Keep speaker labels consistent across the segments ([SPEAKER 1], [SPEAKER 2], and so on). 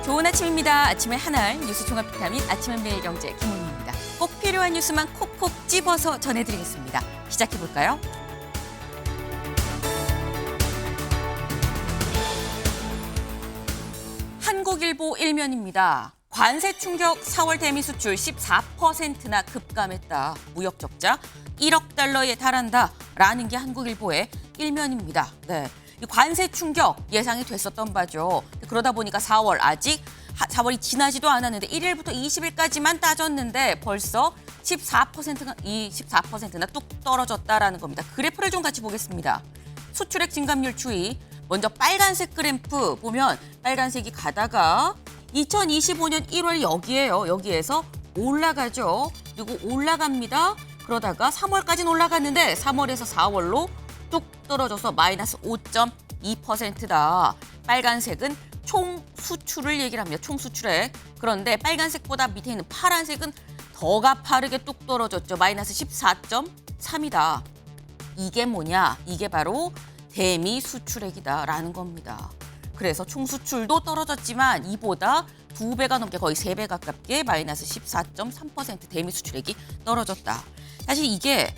[SPEAKER 1] 좋은 아침입니다. 아침의 하나알 뉴스 종합 비타민 아침은 매일 경제 김은미입니다. 꼭 필요한 뉴스만 콕콕 집어서 전해드리겠습니다. 시작해볼까요? 한국일보 일면입니다. 관세 충격 4월 대미 수출 14%나 급감했다. 무역 적자 1억 달러에 달한다라는 게 한국일보의 일면입니다. 네. 이 관세 충격 예상이 됐었던 바죠. 그러다 보니까 4월이 지나지도 않았는데 1일부터 20일까지만 따졌는데 벌써 14%나 뚝 떨어졌다라는 겁니다. 그래프를 좀 같이 보겠습니다. 수출액 증감률 추이. 먼저 빨간색 그래프 보면 빨간색이 가다가 2025년 1월 여기에서 올라가죠. 그리고 올라갑니다. 그러다가 3월까지는 올라갔는데 3월에서 4월로 뚝 떨어져서 마이너스 5.2%다. 빨간색은 총 수출을 얘기를 합니다. 총 수출액. 그런데 빨간색보다 밑에 있는 파란색은 더 가파르게 뚝 떨어졌죠. 마이너스 14.3이다. 이게 뭐냐? 이게 바로 대미 수출액이다라는 겁니다. 그래서 총 수출도 떨어졌지만 이보다 2배가 넘게 거의 3배 가깝게 마이너스 14.3% 대미 수출액이 떨어졌다. 사실 이게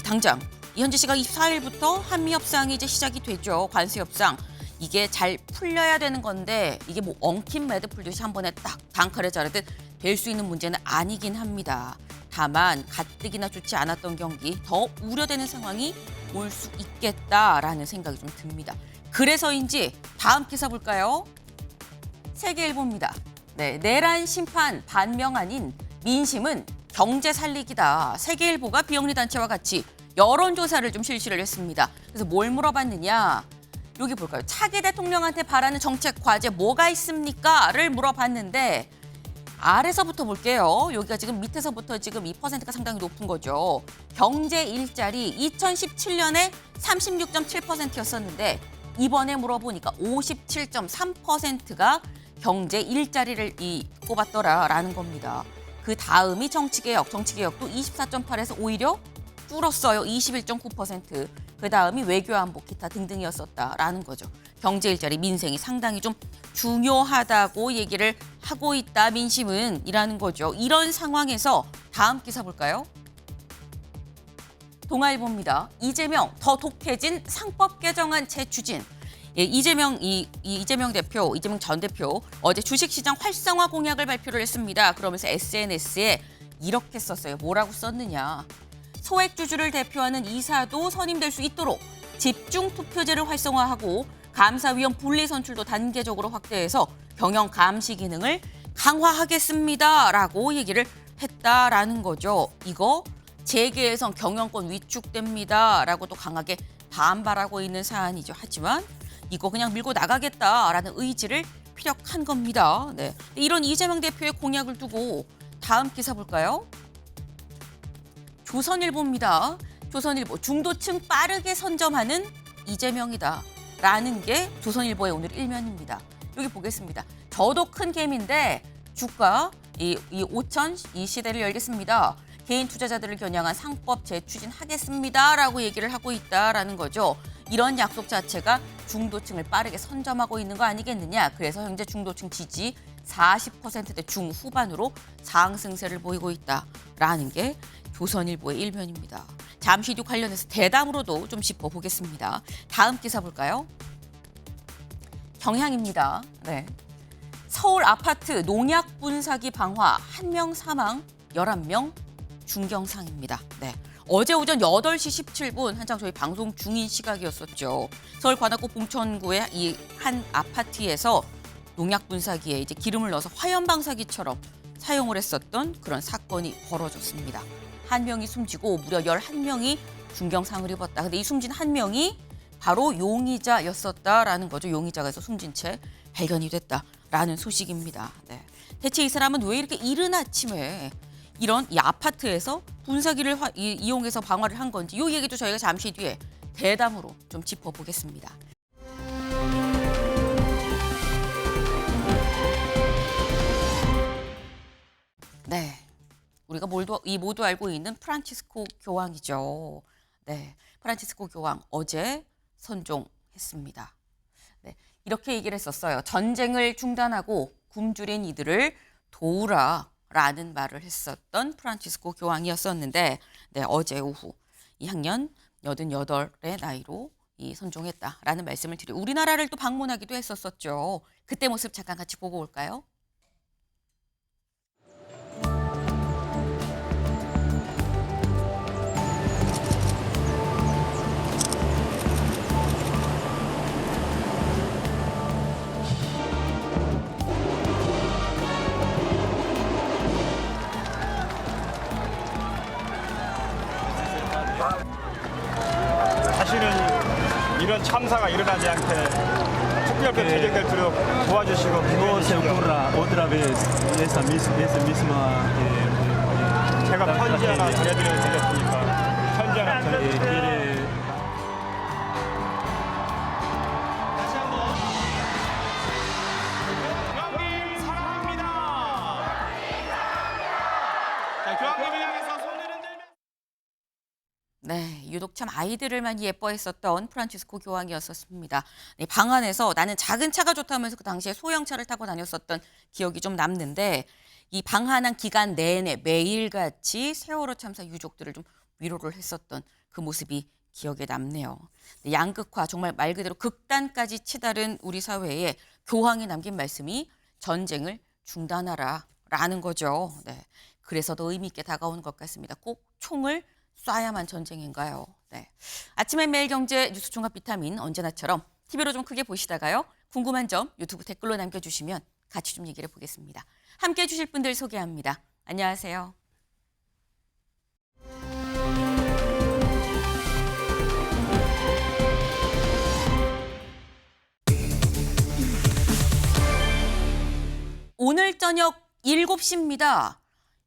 [SPEAKER 1] 당장 현재 시각 24일부터 한미 협상이 이제 시작이 되죠. 관세 협상. 이게 잘 풀려야 되는 건데 이게 엉킨 매듭 풀듯이 한 번에 딱 단칼에 자르듯 될 수 있는 문제는 아니긴 합니다. 다만 가뜩이나 좋지 않았던 경기 더 우려되는 상황이 올 수 있겠다라는 생각이 좀 듭니다. 그래서인지 다음 기사 볼까요? 세계일보입니다. 네, 내란 심판 반명 아닌 민심은 경제 살리기다. 세계일보가 비영리 단체와 같이 여론조사를 좀 실시를 했습니다. 그래서 뭘 물어봤느냐? 여기 볼까요? 차기 대통령한테 바라는 정책 과제 뭐가 있습니까?를 물어봤는데 아래서부터 볼게요. 여기가 지금 밑에서부터 지금 2%가 상당히 높은 거죠. 경제 일자리 2017년에 36.7%였었는데 이번에 물어보니까 57.3%가 경제 일자리를 꼽았더라라는 겁니다. 그 다음이 정치개혁. 정치개혁도 24.8에서 오히려 줄었어요. 21.9%. 그 다음이 외교안보 기타 등등이었었다라는 거죠. 경제 일자리 민생이 상당히 좀 중요하다고 얘기를 하고 있다. 민심은 이라는 거죠. 이런 상황에서 다음 기사 볼까요? 동아일보입니다. 이재명 더 독해진 상법 개정안 재추진. 예, 이재명 전 대표 어제 주식시장 활성화 공약을 발표를 했습니다. 그러면서 SNS에 이렇게 썼어요. 뭐라고 썼느냐. 소액주주를 대표하는 이사도 선임될 수 있도록 집중투표제를 활성화하고 감사위원 분리선출도 단계적으로 확대해서 경영 감시 기능을 강화하겠습니다라고 얘기를 했다라는 거죠. 이거 재계에선 경영권 위축됩니다라고 또 강하게 반발하고 있는 사안이죠. 하지만 이거 그냥 밀고 나가겠다라는 의지를 피력한 겁니다. 네. 이런 이재명 대표의 공약을 두고 다음 기사 볼까요? 조선일보입니다. 조선일보 중도층 빠르게 선점하는 이재명이다. 라는 게 조선일보의 오늘 일면입니다. 여기 보겠습니다. 저도 큰 겜인데 주가 5천 이 시대를 열겠습니다. 개인 투자자들을 겨냥한 상법 재추진하겠습니다라고 얘기를 하고 있다라는 거죠. 이런 약속 자체가 중도층을 빠르게 선점하고 있는 거 아니겠느냐. 그래서 현재 중도층 지지 40%대 중후반으로 상승세를 보이고 있다라는 게 조선일보의 일면입니다. 잠시 뒤 관련해서 대담으로도 좀 짚어보겠습니다. 다음 기사 볼까요? 경향입니다. 네. 서울 아파트 농약 분사기 방화 1명 사망 11명 중경상입니다. 네. 어제 오전 8시 17분 한창 저희 방송 중인 시각이었었죠. 서울 관악구 봉천구의 이 한 아파트에서 농약 분사기에 이제 기름을 넣어서 화염 방사기처럼 사용을 했었던 그런 사건이 벌어졌습니다. 한 명이 숨지고 무려 11명이 중경상을 입었다. 근데 이 숨진 한 명이 바로 용의자였었다라는 거죠. 용의자가 숨진 채 발견이 됐다라는 소식입니다. 네. 대체 이 사람은 왜 이렇게 이른 아침에 이런 이 아파트에서 분사기를 이용해서 방화를 한 건지 이 얘기도 저희가 잠시 뒤에 대담으로 좀 짚어보겠습니다. 네, 우리가 모두 알고 있는 프란치스코 교황이죠. 네, 프란치스코 교황 어제 선종했습니다. 네, 이렇게 얘기를 했었어요. 전쟁을 중단하고 굶주린 이들을 도우라라는 말을 했었던 프란치스코 교황이었었는데 네, 어제 오후 이 향년 88의 나이로 선종했다라는 말씀을 드리고 우리나라를 또 방문하기도 했었었죠. 그때 모습 잠깐 같이 보고 올까요?
[SPEAKER 2] 사실은 이런 참사가 일어나지 않게 특별법 제정되도록 도와주시고
[SPEAKER 3] No se ocurra otra vez esa misma
[SPEAKER 2] 제가 편지 하나 전해드려도 되겠습니까? 편지 하나 전해드릴게요.
[SPEAKER 3] quiere
[SPEAKER 2] 교황님 사랑합니다. 자, 교황님을 향해서 손을 흔들면
[SPEAKER 1] 네, 유독 참 아이들을 많이 예뻐했었던 프란치스코 교황이었었습니다. 네, 방 안에서 나는 작은 차가 좋다면서 그 당시에 소형차를 타고 다녔었던 기억이 좀 남는데 이 방한한 기간 내내 매일같이 세월호 참사 유족들을 좀 위로를 했었던 그 모습이 기억에 남네요. 네, 양극화 정말 말 그대로 극단까지 치달은 우리 사회에 교황이 남긴 말씀이 전쟁을 중단하라라는 거죠. 네, 그래서 더 의미 있게 다가오는 것 같습니다. 꼭 총을 쏴야만 전쟁인가요? 네. 아침의 매일경제 뉴스 종합 비타민 언제나처럼 TV로 좀 크게 보시다가요. 궁금한 점 유튜브 댓글로 남겨주시면 같이 좀 얘기를 해보겠습니다. 함께해 주실 분들 소개합니다. 안녕하세요. 오늘 저녁 7시입니다.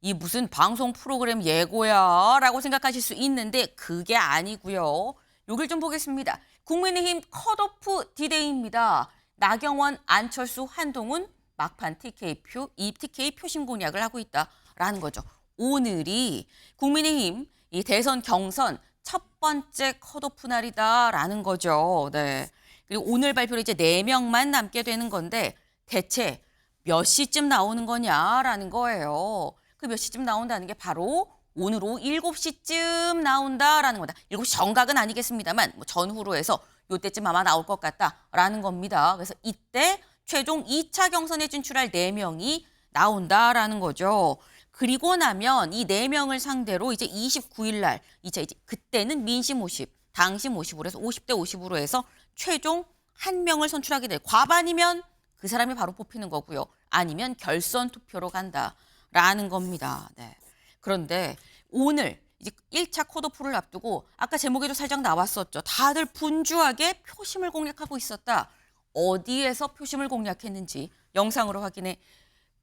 [SPEAKER 1] 이 무슨 방송 프로그램 예고야 라고 생각하실 수 있는데 그게 아니고요. 여길 좀 보겠습니다. 국민의힘 컷오프 디데이입니다. 나경원, 안철수, 한동훈 막판 TK표, 이 TK 표심 공략을 하고 있다라는 거죠. 오늘이 국민의힘 이 대선 경선 첫 번째 컷오프 날이다라는 거죠. 네. 그리고 오늘 발표로 이제 4명만 남게 되는 건데 대체 몇 시쯤 나오는 거냐라는 거예요. 그 몇 시쯤 나온다는 게 바로 오늘 오후 7시쯤 나온다라는 거다. 7시 정각은 아니겠습니다만 뭐 전후로 해서 이때쯤 아마 나올 것 같다라는 겁니다. 그래서 이때 최종 2차 경선에 진출할 4명이 나온다라는 거죠. 그리고 나면 이 4명을 상대로 이제 29일 날 2차 이제 그때는 민심 50, 당심 50으로 해서 50대 50으로 해서 최종 1명을 선출하게 돼. 과반이면 그 사람이 바로 뽑히는 거고요. 아니면 결선 투표로 간다라는 겁니다. 네. 그런데 오늘 이제 1차 컷오프를 앞두고 아까 제목에도 살짝 나왔었죠. 다들 분주하게 표심을 공략하고 있었다. 어디에서 표심을 공략했는지 영상으로 확인해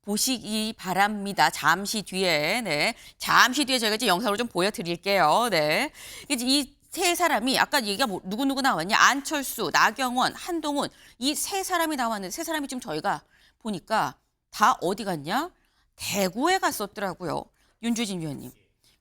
[SPEAKER 1] 보시기 바랍니다. 잠시 뒤에, 네. 잠시 뒤에 제가 이제 영상으로 좀 보여드릴게요. 네. 이제 이 세 사람이 아까 얘기가 뭐 누구 나왔냐? 안철수, 나경원, 한동훈 이 세 사람이 나왔는데 세 사람이 지금 저희가 보니까 다 어디 갔냐? 대구에 갔었더라고요. 윤주진 위원님.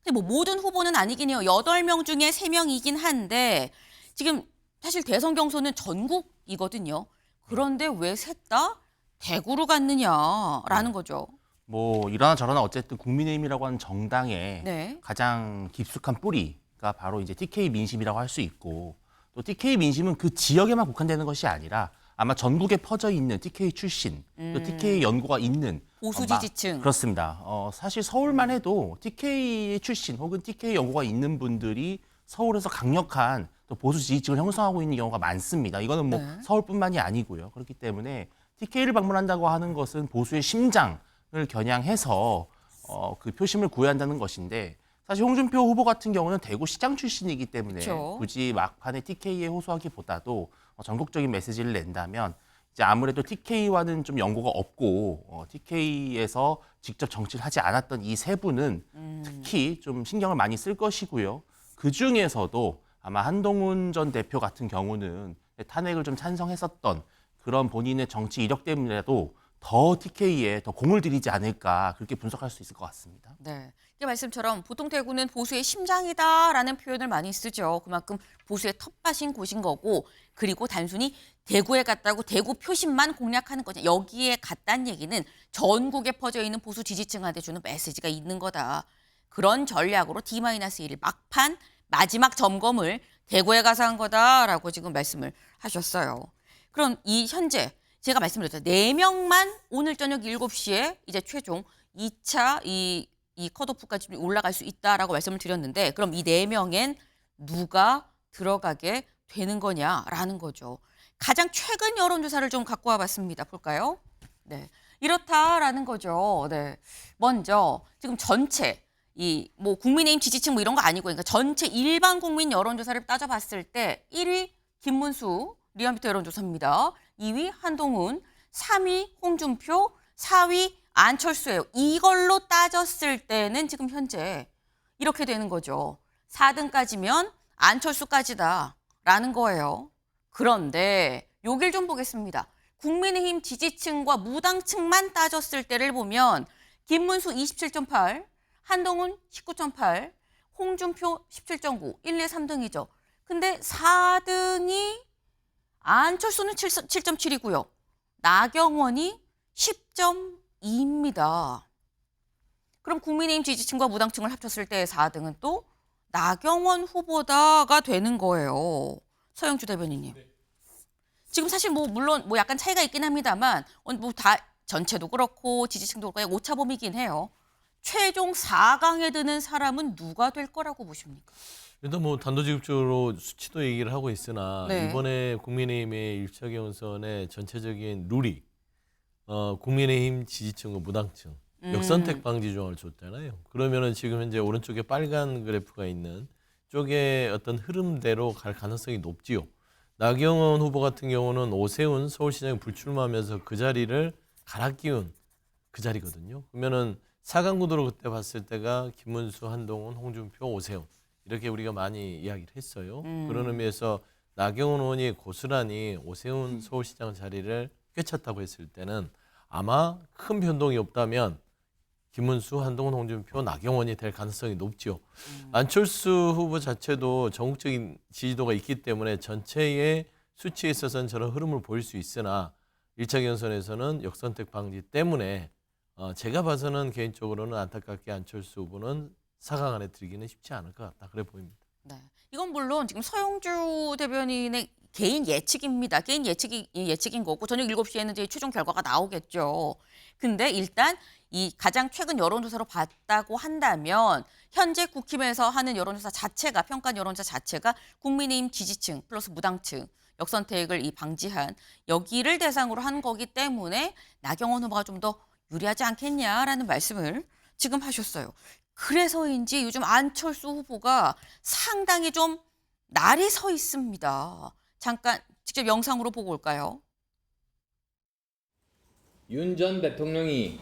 [SPEAKER 1] 근데 뭐 모든 후보는 아니긴 해요. 8명 중에 3명이긴 한데 지금 사실 대선 경선은 전국이거든요. 그런데 왜 셋 다 대구로 갔느냐라는 거죠.
[SPEAKER 4] 뭐 이러나 저러나 어쨌든 국민의힘이라고 하는 정당의
[SPEAKER 1] 네.
[SPEAKER 4] 가장 깊숙한 뿌리가 바로 이제 TK 민심이라고 할 수 있고 또 TK 민심은 그 지역에만 국한되는 것이 아니라 아마 전국에 퍼져 있는 TK 출신 또 TK 연고가 있는
[SPEAKER 1] 보수 지지층.
[SPEAKER 4] 그렇습니다. 사실 서울만 해도 TK 출신 혹은 TK 연고가 있는 분들이 서울에서 강력한 또 보수 지지층을 형성하고 있는 경우가 많습니다. 이거는 뭐
[SPEAKER 1] 네.
[SPEAKER 4] 서울뿐만이 아니고요. 그렇기 때문에 TK를 방문한다고 하는 것은 보수의 심장을 겨냥해서 그 표심을 구해야 한다는 것인데 사실 홍준표 후보 같은 경우는 대구시장 출신이기 때문에
[SPEAKER 1] 그렇죠.
[SPEAKER 4] 굳이 막판에 TK에 호소하기보다도 전국적인 메시지를 낸다면 이제 아무래도 TK와는 좀 연고가 없고 TK에서 직접 정치를 하지 않았던 이 세 분은 특히 좀 신경을 많이 쓸 것이고요. 그 중에서도 아마 한동훈 전 대표 같은 경우는 탄핵을 좀 찬성했었던 그런 본인의 정치 이력 때문에라도 더 TK에 더 공을 들이지 않을까 그렇게 분석할 수 있을 것 같습니다.
[SPEAKER 1] 네. 이게 말씀처럼 보통 대구는 보수의 심장이다라는 표현을 많이 쓰죠. 그만큼 보수의 텃밭인 곳인 거고 그리고 단순히 대구에 갔다고 대구 표심만 공략하는 거냐. 여기에 갔다는 얘기는 전국에 퍼져 있는 보수 지지층한테 주는 메시지가 있는 거다. 그런 전략으로 D-1 막판 마지막 점검을 대구에 가서 한 거다라고 지금 말씀을 하셨어요. 그럼 이 현재 제가 말씀드렸죠. 4명만 오늘 저녁 7시에 이제 최종 2차 이 컷오프까지 올라갈 수 있다라고 말씀을 드렸는데 그럼 이 4명엔 누가 들어가게 되는 거냐라는 거죠. 가장 최근 여론조사를 좀 갖고 와봤습니다. 볼까요? 네, 이렇다라는 거죠. 네, 먼저 지금 전체 이 뭐 국민의힘 지지층 뭐 이런 거 아니고 그러니까 전체 일반 국민 여론조사를 따져봤을 때 1위 김문수 리얼미터 여론조사입니다. 2위 한동훈, 3위 홍준표, 4위 안철수예요. 이걸로 따졌을 때는 지금 현재 이렇게 되는 거죠. 4등까지면 안철수까지다라는 거예요. 그런데 여길 좀 보겠습니다. 국민의힘 지지층과 무당층만 따졌을 때를 보면 김문수 27.8, 한동훈 19.8, 홍준표 17.9, 1, 2, 3등이죠. 근데 4등이 안철수는 7.7이고요. 나경원이 10.2입니다. 그럼 국민의힘 지지층과 무당층을 합쳤을 때 4등은 또 나경원 후보다가 되는 거예요. 서영주 대변인님. 지금 사실 뭐 물론 뭐 약간 차이가 있긴 합니다만 뭐 다 전체도 그렇고 지지층도 그렇고 오차범위긴 해요. 최종 4강에 드는 사람은 누가 될 거라고 보십니까?
[SPEAKER 5] 일단 뭐 단도직입적으로 수치도 얘기를 하고 있으나
[SPEAKER 1] 네.
[SPEAKER 5] 이번에 국민의힘의 1차 경선의 전체적인 룰이 국민의힘 지지층과 무당층 역선택 방지 조항을 줬잖아요. 그러면은 지금 현재 오른쪽에 빨간 그래프가 있는 쪽의 어떤 흐름대로 갈 가능성이 높지요. 나경원 후보 같은 경우는 오세훈 서울시장에 불출마하면서 그 자리를 갈아 끼운 그 자리거든요. 그러면은 4강 구도로 그때 봤을 때가 김문수, 한동훈, 홍준표, 오세훈 이렇게 우리가 많이 이야기를 했어요. 그런 의미에서 나경원 의원이 고스란히 오세훈 서울시장 자리를 꿰찼다고 했을 때는 아마 큰 변동이 없다면 김문수, 한동훈, 홍준표, 나경원이 될 가능성이 높지요. 안철수 후보 자체도 전국적인 지지도가 있기 때문에 전체의 수치에 있어서는 저런 흐름을 보일 수 있으나 1차 경선에서는 역선택 방지 때문에 제가 봐서는 개인적으로는 안타깝게 안철수 후보는 4강 안에 들기는 쉽지 않을 것 같다. 그래 보입니다.
[SPEAKER 1] 네. 이건 물론 지금 서영주 대변인의 개인 예측입니다. 개인 예측인 거고 저녁 7시에는 이제 최종 결과가 나오겠죠. 근데 일단 이 가장 최근 여론조사로 봤다고 한다면 현재 국힘에서 하는 여론조사 자체가 평가 여론조사 자체가 국민의힘 지지층 플러스 무당층 역선택을 방지한 여기를 대상으로 한 거기 때문에 나경원 후보가 좀 더 유리하지 않겠냐라는 말씀을 지금 하셨어요. 그래서인지 요즘 안철수 후보가 상당히 좀 날이 서 있습니다. 잠깐 직접 영상으로 보고 올까요?
[SPEAKER 6] 윤 전 대통령이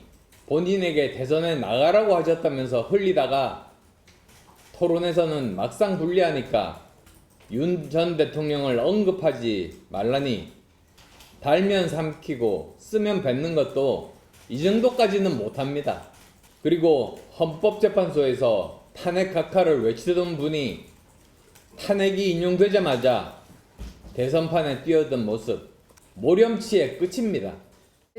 [SPEAKER 6] 본인에게 대선에 나가라고 하셨다면서 흘리다가 토론에서는 막상 불리하니까 윤 전 대통령을 언급하지 말라니 달면 삼키고 쓰면 뱉는 것도 이 정도까지는 못합니다. 그리고 헌법재판소에서 탄핵 각하를 외치던 분이 탄핵이 인용되자마자 대선판에 뛰어든 모습 모렴치의 끝입니다.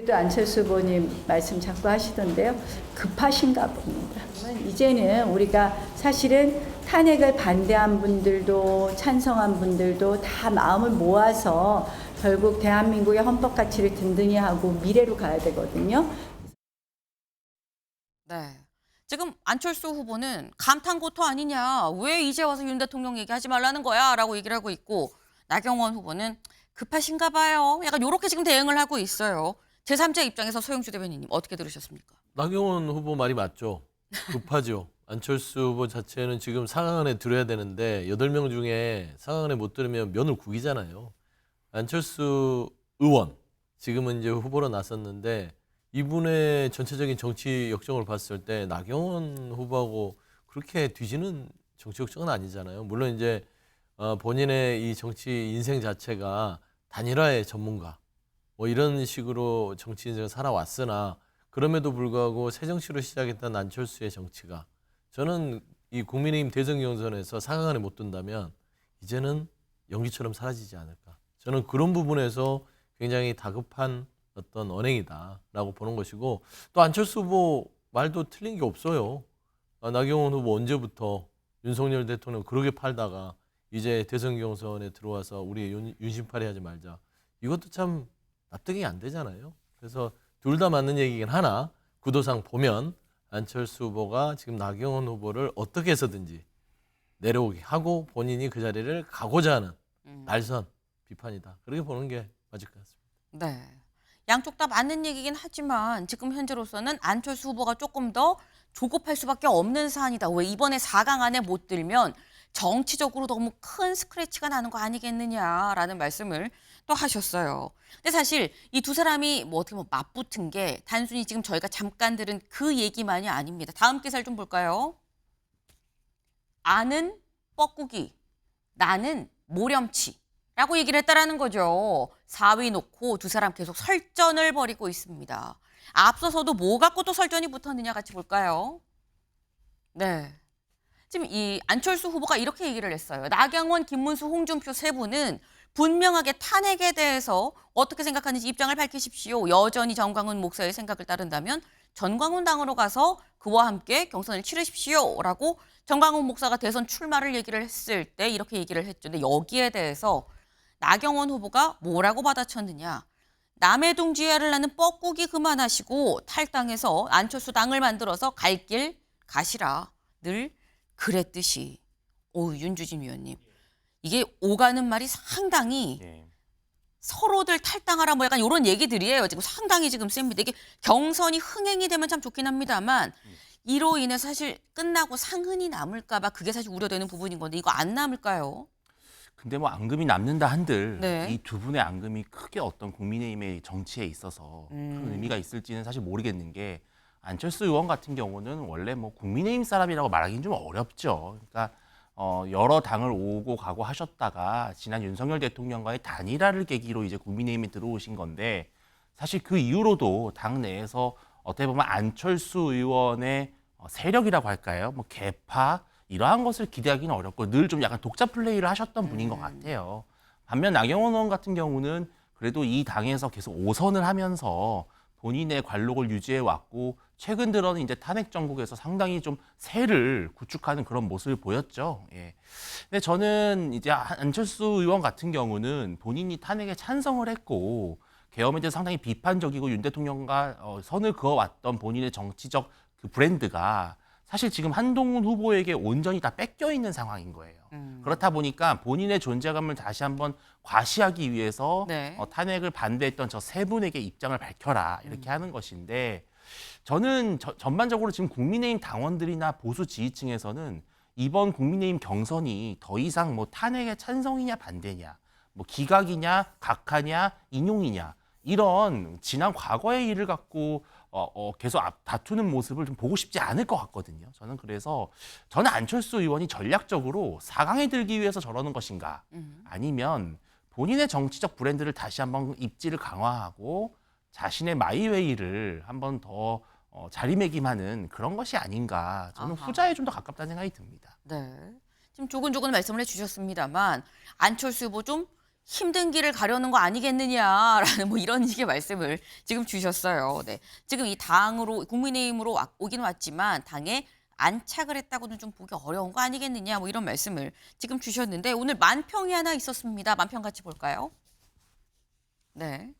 [SPEAKER 7] 또 안철수 후보님 말씀 자꾸 하시던데요. 급하신가 봅니다. 이제는 우리가 사실은 탄핵을 반대한 분들도 찬성한 분들도 다 마음을 모아서 결국 대한민국의 헌법 가치를 든든히 하고 미래로 가야 되거든요.
[SPEAKER 1] 네. 지금 안철수 후보는 감탄고토 아니냐. 왜 이제 와서 윤 대통령 얘기하지 말라는 거야? 라고 얘기를 하고 있고 나경원 후보는 급하신가 봐요. 약간 이렇게 지금 대응을 하고 있어요. 제3자 입장에서 서영주 대변인님 어떻게 들으셨습니까?
[SPEAKER 5] 나경원 후보 말이 맞죠. 급하죠. 안철수 후보 자체는 지금 4강 안에 들어야 되는데 8명 중에 4강 안에 못 들으면 면을 구기잖아요. 안철수 의원 지금은 이제 후보로 나섰는데 이분의 전체적인 정치 역정을 봤을 때 나경원 후보하고 그렇게 뒤지는 정치 역정은 아니잖아요. 물론 이제 본인의 이 정치 인생 자체가 단일화의 전문가, 뭐 이런 식으로 정치 인생을 살아왔으나 그럼에도 불구하고 새 정치로 시작했던 안철수의 정치가 저는 이 국민의힘 대선 경선에서 4강 안에 못 든다면 이제는 연기처럼 사라지지 않을까. 저는 그런 부분에서 굉장히 다급한 어떤 언행이다라고 보는 것이고 또 안철수 후보 말도 틀린 게 없어요. 나경원 후보 언제부터 윤석열 대통령 그렇게 팔다가 이제 대선 경선에 들어와서 우리 윤심팔이 하지 말자. 이것도 참 납득이 안 되잖아요. 그래서 둘 다 맞는 얘기긴 하나 구도상 보면 안철수 후보가 지금 나경원 후보를 어떻게 해서든지 내려오게 하고 본인이 그 자리를 가고자 하는 날선 비판이다. 그렇게 보는 게 맞을 것 같습니다.
[SPEAKER 1] 네. 양쪽 다 맞는 얘기긴 하지만 지금 현재로서는 안철수 후보가 조금 더 조급할 수밖에 없는 사안이다. 왜 이번에 4강 안에 못 들면 정치적으로 너무 큰 스크래치가 나는 거 아니겠느냐라는 말씀을 또 하셨어요. 근데 사실 이 두 사람이 뭐 어떻게 맞붙은 게 단순히 지금 저희가 잠깐 들은 그 얘기만이 아닙니다. 다음 기사를 좀 볼까요? 아는 뻐꾸기, 나는 모렴치라고 얘기를 했다라는 거죠. 4위 놓고 두 사람 계속 설전을 벌이고 있습니다. 앞서서도 뭐 갖고 또 설전이 붙었느냐 같이 볼까요? 네. 지금 이 안철수 후보가 이렇게 얘기를 했어요. 나경원, 김문수, 홍준표 세 분은 분명하게 탄핵에 대해서 어떻게 생각하는지 입장을 밝히십시오. 여전히 정광훈 목사의 생각을 따른다면 전광훈 당으로 가서 그와 함께 경선을 치르십시오라고 정광훈 목사가 대선 출마를 얘기를 했을 때 이렇게 얘기를 했죠. 근데 여기에 대해서 나경원 후보가 뭐라고 받아쳤느냐. 남의 둥지야를 나는 뻐꾸기 그만하시고 탈당해서 안철수 당을 만들어서 갈 길 가시라. 늘 그랬듯이. 오, 윤주진 위원님. 이게 오가는 말이 상당히
[SPEAKER 4] 네.
[SPEAKER 1] 서로들 탈당하라 뭐 약간 이런 얘기들이에요. 지금 상당히 지금 셉니다. 이게 경선이 흥행이 되면 참 좋긴 합니다만 이로 인해 사실 끝나고 상흔이 남을까 봐 그게 사실 우려되는 부분인 건데 이거 안 남을까요?
[SPEAKER 4] 근데 뭐 앙금이 남는다 한들
[SPEAKER 1] 네.
[SPEAKER 4] 이 두 분의 앙금이 크게 어떤 국민의힘의 정치에 있어서 큰 의미가 있을지는 사실 모르겠는 게 안철수 의원 같은 경우는 원래 뭐 국민의힘 사람이라고 말하기는 좀 어렵죠. 그러니까 여러 당을 오고 가고 하셨다가 지난 윤석열 대통령과의 단일화를 계기로 이제 국민의힘에 들어오신 건데 사실 그 이후로도 당 내에서 어떻게 보면 안철수 의원의 세력이라고 할까요? 뭐 개파 이러한 것을 기대하기는 어렵고 늘 좀 약간 독자 플레이를 하셨던 분인 것 같아요. 반면 나경원 의원 같은 경우는 그래도 이 당에서 계속 5선을 하면서 본인의 관록을 유지해 왔고 최근 들어는 이제 탄핵 정국에서 상당히 좀 세를 구축하는 그런 모습을 보였죠. 예. 근데 저는 이제 안철수 의원 같은 경우는 본인이 탄핵에 찬성을 했고 계엄에 대해서 상당히 비판적이고 윤 대통령과 선을 그어왔던 본인의 정치적 그 브랜드가 사실 지금 한동훈 후보에게 온전히 다 뺏겨 있는 상황인 거예요. 그렇다 보니까 본인의 존재감을 다시 한번 과시하기 위해서
[SPEAKER 1] 네.
[SPEAKER 4] 탄핵을 반대했던 저 세 분에게 입장을 밝혀라 이렇게 하는 것인데 저는 전반적으로 지금 국민의힘 당원들이나 보수 지지층에서는 이번 국민의힘 경선이 더 이상 뭐 탄핵의 찬성이냐 반대냐, 뭐 기각이냐 각하냐 인용이냐 이런 지난 과거의 일을 갖고 계속 다투는 모습을 좀 보고 싶지 않을 것 같거든요. 저는 그래서 저는 안철수 의원이 전략적으로 4강에 들기 위해서 저러는 것인가 아니면 본인의 정치적 브랜드를 다시 한번 입지를 강화하고 자신의 마이웨이를 한번 더 자리매김하는 그런 것이 아닌가. 저는
[SPEAKER 1] 아하.
[SPEAKER 4] 후자에 좀 더 가깝다는 생각이 듭니다.
[SPEAKER 1] 네. 지금 조근조근 말씀을 해주셨습니다만 안철수 후보 좀 힘든 길을 가려는 거 아니겠느냐라는 뭐 이런 식의 말씀을 지금 주셨어요. 네. 지금 이 당으로 국민의힘으로 오긴 왔지만 당에 안착을 했다고는 좀 보기 어려운 거 아니겠느냐 뭐 이런 말씀을 지금 주셨는데 오늘 만평이 하나 있었습니다. 만평 같이 볼까요? 네.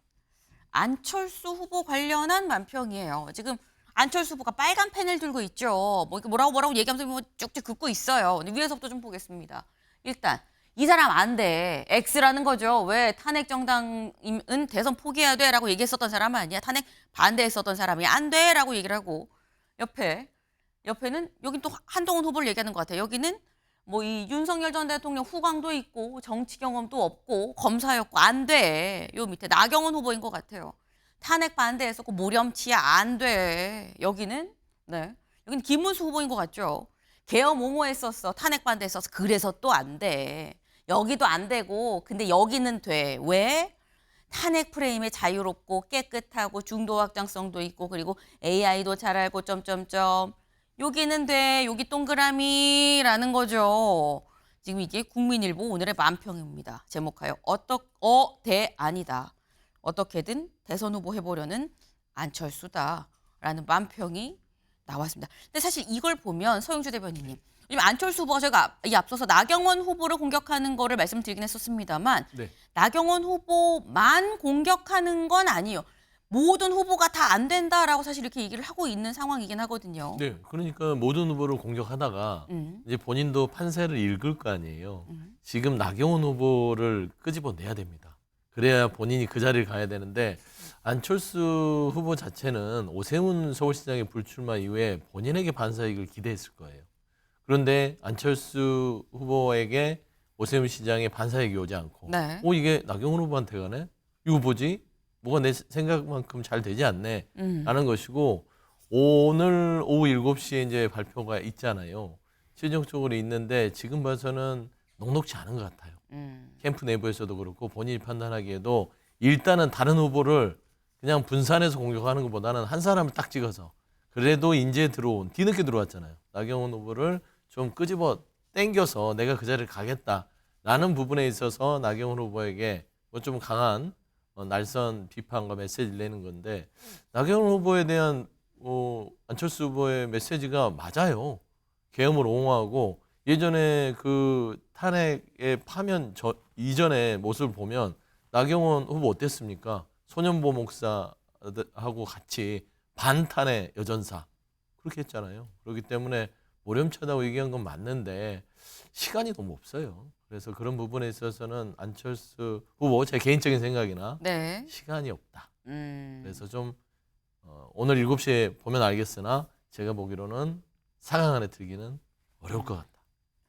[SPEAKER 1] 안철수 후보 관련한 만평이에요. 지금 안철수 후보가 빨간 펜을 들고 있죠. 뭐 뭐라고 얘기하면서 뭐 쭉쭉 긋고 있어요. 근데 위에서부터 좀 보겠습니다. 일단 이 사람 안 돼. X라는 거죠. 왜 탄핵 정당은 대선 포기해야 돼라고 얘기했었던 사람 아니야. 탄핵 반대했었던 사람이 안 돼라고 얘기를 하고 옆에는 여긴 또 한동훈 후보를 얘기하는 것 같아요. 여기는 뭐 이 윤석열 전 대통령 후광도 있고 정치 경험도 없고 검사였고 안 돼. 요 밑에 나경원 후보인 것 같아요. 탄핵 반대했었고 모렴치야 안 돼. 여기는 김문수 후보인 것 같죠. 계엄 옹호했었어. 탄핵 반대했었어. 그래서 또 안 돼. 여기도 안 되고 근데 여기는 돼. 왜? 탄핵 프레임에 자유롭고 깨끗하고 중도 확장성도 있고 그리고 AI도 잘 알고 점점점 여기는 돼 여기 동그라미라는 거죠. 지금 이게 국민일보 오늘의 만평입니다. 제목하여 대 아니다. 어떻게든 대선 후보 해보려는 안철수다라는 만평이 나왔습니다. 근데 사실 이걸 보면 서영주 대변인님, 요즘 안철수 후보가 저희가 이 앞서서 나경원 후보를 공격하는 거를 말씀드리긴 했었습니다만
[SPEAKER 5] 네.
[SPEAKER 1] 나경원 후보만 공격하는 건 아니에요. 모든 후보가 다 안 된다라고 사실 이렇게 얘기를 하고 있는 상황이긴 하거든요.
[SPEAKER 5] 네, 그러니까 모든 후보를 공격하다가 이제 본인도 판세를 읽을 거 아니에요. 지금 나경원 후보를 끄집어내야 됩니다. 그래야 본인이 그 자리를 가야 되는데 안철수 후보 자체는 오세훈 서울시장의 불출마 이후에 본인에게 반사이익을 기대했을 거예요. 그런데 안철수 후보에게 오세훈 시장의 반사이익이 오지 않고
[SPEAKER 1] 네.
[SPEAKER 5] 이게 나경원 후보한테 가네? 이거 뭐지? 뭐가 내 생각만큼 잘 되지 않네? 라는 것이고 오늘 오후 7시에 이제 발표가 있잖아요. 최종적으로 있는데 지금 봐서는 녹록지 않은 것 같아요. 캠프 내부에서도 그렇고 본인이 판단하기에도 일단은 다른 후보를 그냥 분산해서 공격하는 것보다는 한 사람을 딱 찍어서 그래도 이제 뒤늦게 들어왔잖아요. 나경원 후보를 좀 끄집어 당겨서 내가 그 자리를 가겠다라는 부분에 있어서 나경원 후보에게 뭐 좀 강한 날선 비판과 메시지를 내는 건데 나경원 후보에 대한 안철수 후보의 메시지가 맞아요. 계엄을 옹호하고 예전에 그 탄핵의 파면 이전의 모습을 보면 나경원 후보 어땠습니까? 손현보 목사하고 같이 반탄핵 여전사 그렇게 했잖아요. 그렇기 때문에 모렴치하다고 얘기한 건 맞는데 시간이 너무 없어요. 그래서 그런 부분에 있어서는 안철수 후보 제 개인적인 생각이나
[SPEAKER 1] 네.
[SPEAKER 5] 시간이 없다. 그래서 좀 오늘 7시에 보면 알겠으나 제가 보기로는 4강 안에 들기는 어려울 것 같다.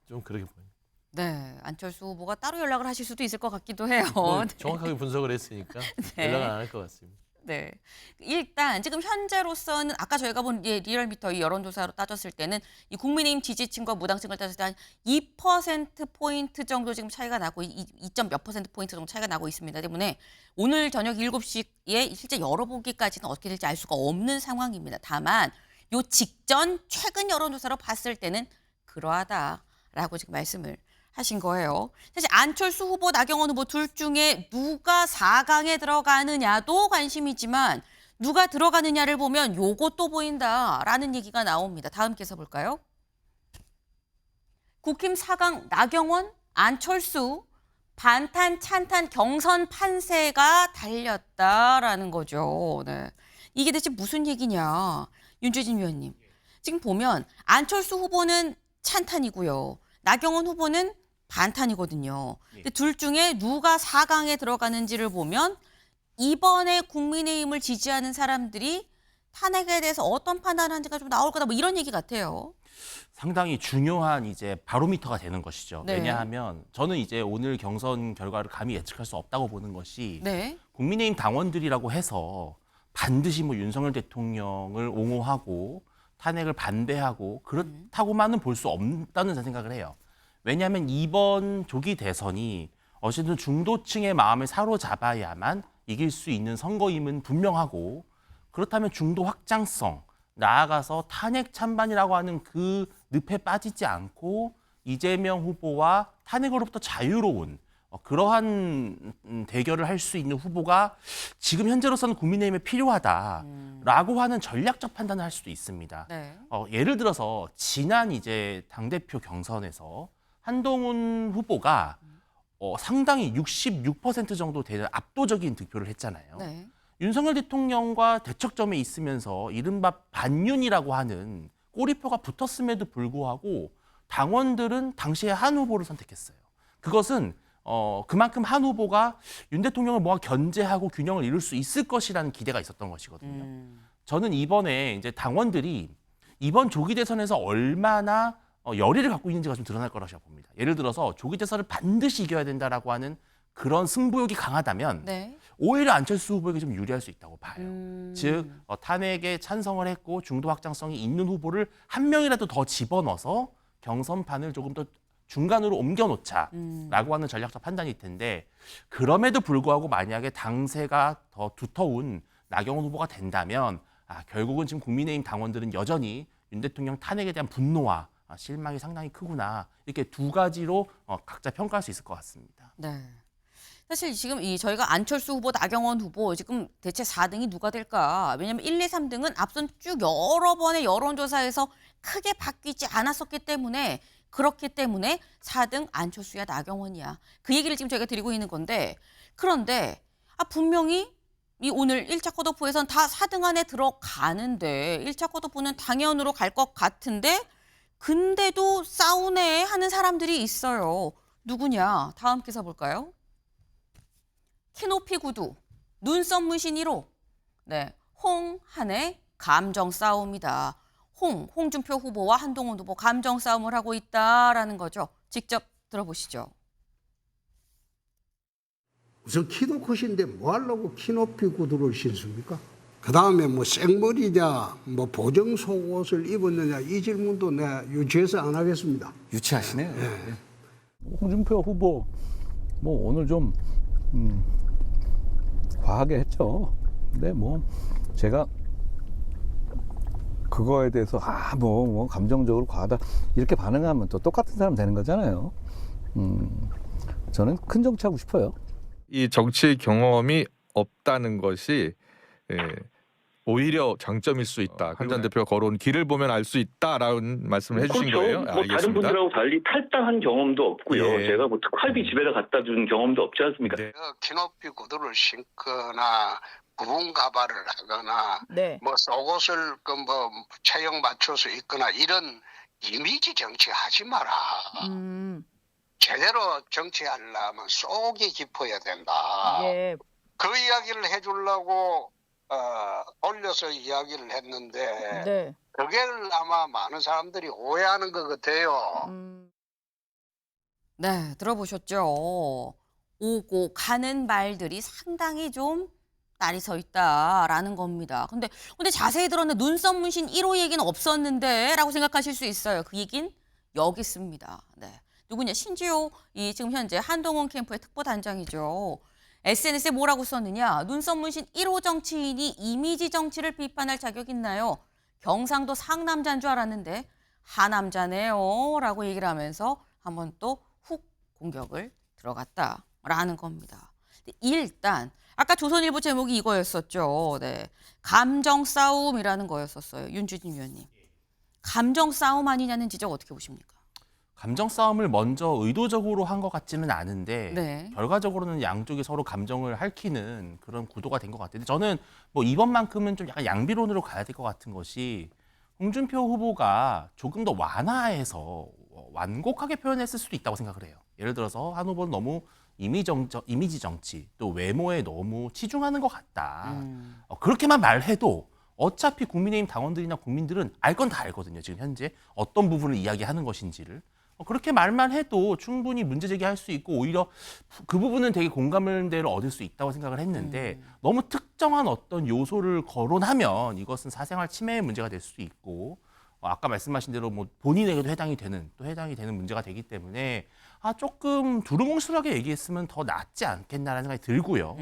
[SPEAKER 5] 좀 그렇게 보입니다.
[SPEAKER 1] 네, 안철수 후보가 따로 연락을 하실 수도 있을 것 같기도 해요.
[SPEAKER 5] 뭐
[SPEAKER 1] 네.
[SPEAKER 5] 정확하게 분석을 했으니까
[SPEAKER 1] 네.
[SPEAKER 5] 연락은 안 할 것 같습니다.
[SPEAKER 1] 네. 일단 지금 현재로서는 아까 저희가 본 리얼미터 이 여론조사로 따졌을 때는 이 국민의힘 지지층과 무당층을 따졌을 때 한 2%포인트 정도 지금 차이가 나고 2점 몇 %포인트 정도 차이가 나고 있습니다. 때문에 오늘 저녁 7시에 실제 열어보기까지는 어떻게 될지 알 수가 없는 상황입니다. 다만 요 직전 최근 여론조사로 봤을 때는 그러하다라고 지금 말씀을 하신 거예요. 사실 안철수 후보, 나경원 후보 둘 중에 누가 4강에 들어가느냐도 관심이지만 누가 들어가느냐를 보면 요것도 보인다라는 얘기가 나옵니다. 다음 께서 볼까요? 국힘 4강 나경원, 안철수, 반탄, 찬탄, 경선 판세가 달렸다라는 거죠. 네. 이게 대체 무슨 얘기냐. 윤주진 위원님. 지금 보면 안철수 후보는 찬탄이고요. 나경원 후보는 반탄이거든요. 근데 둘 중에 누가 4강에 들어가는지를 보면 이번에 국민의힘을 지지하는 사람들이 탄핵에 대해서 어떤 판단을 하는지가 좀 나올 거다. 뭐 이런 얘기 같아요.
[SPEAKER 4] 상당히 중요한 이제 바로미터가 되는 것이죠.
[SPEAKER 1] 네.
[SPEAKER 4] 왜냐하면 저는 이제 오늘 경선 결과를 감히 예측할 수 없다고 보는 것이
[SPEAKER 1] 네.
[SPEAKER 4] 국민의힘 당원들이라고 해서 반드시 뭐 윤석열 대통령을 옹호하고 탄핵을 반대하고 그렇다고만은 볼 수 없다는 생각을 해요. 왜냐하면 이번 조기 대선이 어쨌든 중도층의 마음을 사로잡아야만 이길 수 있는 선거임은 분명하고 그렇다면 중도 확장성, 나아가서 탄핵 찬반이라고 하는 그 늪에 빠지지 않고 이재명 후보와 탄핵으로부터 자유로운 그러한 대결을 할 수 있는 후보가 지금 현재로서는 국민의힘에 필요하다라고 하는 전략적 판단을 할 수도 있습니다.
[SPEAKER 1] 네.
[SPEAKER 4] 예를 들어서 지난 이제 당대표 경선에서 한동훈 후보가 상당히 66% 정도 되는 압도적인 득표를 했잖아요.
[SPEAKER 1] 네.
[SPEAKER 4] 윤석열 대통령과 대척점에 있으면서 이른바 반윤이라고 하는 꼬리표가 붙었음에도 불구하고 당원들은 당시에 한 후보를 선택했어요. 그것은 그만큼 한 후보가 윤 대통령을 뭔가 견제하고 균형을 이룰 수 있을 것이라는 기대가 있었던 것이거든요. 저는 이번에 이제 당원들이 이번 조기 대선에서 얼마나 열의를 갖고 있는지가 좀 드러날 거라고 봅니다. 예를 들어서 조기 대선을 반드시 이겨야 된다라고 하는 그런 승부욕이 강하다면
[SPEAKER 1] 네.
[SPEAKER 4] 오히려 안철수 후보에게 좀 유리할 수 있다고 봐요. 즉 탄핵에 찬성을 했고 중도 확장성이 있는 후보를 한 명이라도 더 집어넣어서 경선판을 조금 더 중간으로 옮겨놓자라고 하는 전략적 판단일 텐데 그럼에도 불구하고 만약에 당세가 더 두터운 나경원 후보가 된다면 결국은 지금 국민의힘 당원들은 여전히 윤 대통령 탄핵에 대한 분노와 실망이 상당히 크구나 이렇게 두 가지로 각자 평가할 수 있을 것 같습니다.
[SPEAKER 1] 네. 사실 지금 저희가 안철수 후보, 나경원 후보 지금 대체 4등이 누가 될까? 왜냐하면 1, 2, 3등은 앞선 쭉 여러 번의 여론조사에서 크게 바뀌지 않았었기 때문에 그렇기 때문에 4등 안철수야 나경원이야. 그 얘기를 지금 저희가 드리고 있는 건데 그런데 분명히 이 오늘 1차 컷오프에선 다 4등 안에 들어가는데 1차 컷오프는 당연으로 갈 것 같은데 근데도 싸우네 하는 사람들이 있어요. 누구냐? 다음 기사 볼까요? 키높이 구두, 눈썹 문신 1호. 네, 홍한의 감정 싸움이다. 홍준표 후보와 한동훈 후보 감정 싸움을 하고 있다라는 거죠. 직접 들어보시죠.
[SPEAKER 8] 우선 키도 크신데 뭐 하려고 키높이 구두를 신습니까? 그 다음에 뭐 생머리냐, 뭐 보정 속옷을 입었느냐 이 질문도 내가 유치해서 안 하겠습니다.
[SPEAKER 9] 유치하시네요.
[SPEAKER 8] 네.
[SPEAKER 10] 홍준표 후보 뭐 오늘 좀 과하게 했죠. 근데 뭐 제가 그거에 대해서 뭐 감정적으로 과하다 이렇게 반응하면 또 똑같은 사람 되는 거잖아요. 저는 큰 정치하고 싶어요.
[SPEAKER 11] 이 정치 경험이 없다는 것이 오히려 장점일 수 있다. 한 전 대표가 걸어온 길을 보면 알 수 있다라는 말씀을 해주신
[SPEAKER 12] 그렇죠.
[SPEAKER 11] 거예요.
[SPEAKER 12] 뭐
[SPEAKER 11] 알겠습니다.
[SPEAKER 12] 다른 분들하고 달리 탈당한 경험도 없고요.
[SPEAKER 11] 예.
[SPEAKER 12] 제가 뭐 특활비 집에다 갖다 준 경험도 없지 않습니까?
[SPEAKER 11] 네.
[SPEAKER 8] 키높이 구두를 신거나 부분 가발을 하거나
[SPEAKER 13] 네.
[SPEAKER 8] 뭐 속옷을 뭐 체형 맞춰서 입거나 이런 이미지 정치 하지 마라. 제대로 정치하려면 속이 깊어야 된다.
[SPEAKER 13] 예.
[SPEAKER 8] 그 이야기를 해주려고 올려서 이야기를 했는데
[SPEAKER 13] 네.
[SPEAKER 8] 그걸 아마 많은 사람들이 오해하는 것 같아요.
[SPEAKER 1] 네, 들어보셨죠? 오고 가는 말들이 상당히 좀 날이 서 있다라는 겁니다. 근데 자세히 들었는데 눈썹 문신 1호 얘기는 없었는데 라고 생각하실 수 있어요. 그 얘기는 여기 있습니다. 네. 누구냐? 신지호 지금 현재 한동훈 캠프의 특보단장이죠. SNS에 뭐라고 썼느냐? 눈썹 문신 1호 정치인이 이미지 정치를 비판할 자격 있나요? 경상도 상남자인 줄 알았는데 하남자네요 라고 얘기를 하면서 한번 또 훅 공격을 들어갔다라는 겁니다. 일단 아까 조선일보 제목이 이거였었죠. 네, 감정 싸움이라는 거였었어요. 윤주진 위원님. 감정 싸움 아니냐는 지적 어떻게 보십니까?
[SPEAKER 4] 감정 싸움을 먼저 의도적으로 한 것 같지는 않은데
[SPEAKER 1] 네.
[SPEAKER 4] 결과적으로는 양쪽이 서로 감정을 핥히는 그런 구도가 된 것 같아요. 저는 뭐 이번만큼은 좀 약간 양비론으로 가야 될 것 같은 것이 홍준표 후보가 조금 더 완화해서 완곡하게 표현했을 수도 있다고 생각을 해요. 예를 들어서 한 후보는 너무 이미지 정치 또 외모에 너무 치중하는 것 같다. 그렇게만 말해도 어차피 국민의힘 당원들이나 국민들은 알 건 다 알거든요. 지금 현재 어떤 부분을 이야기하는 것인지를. 그렇게 말만 해도 충분히 문제 제기할 수 있고 오히려 그 부분은 되게 공감대를 얻을 수 있다고 생각을 했는데 너무 특정한 어떤 요소를 거론하면 이것은 사생활 침해의 문제가 될 수도 있고 아까 말씀하신 대로 뭐 본인에게도 해당이 되는 문제가 되기 때문에 조금 두루뭉술하게 얘기했으면 더 낫지 않겠나라는 생각이 들고요.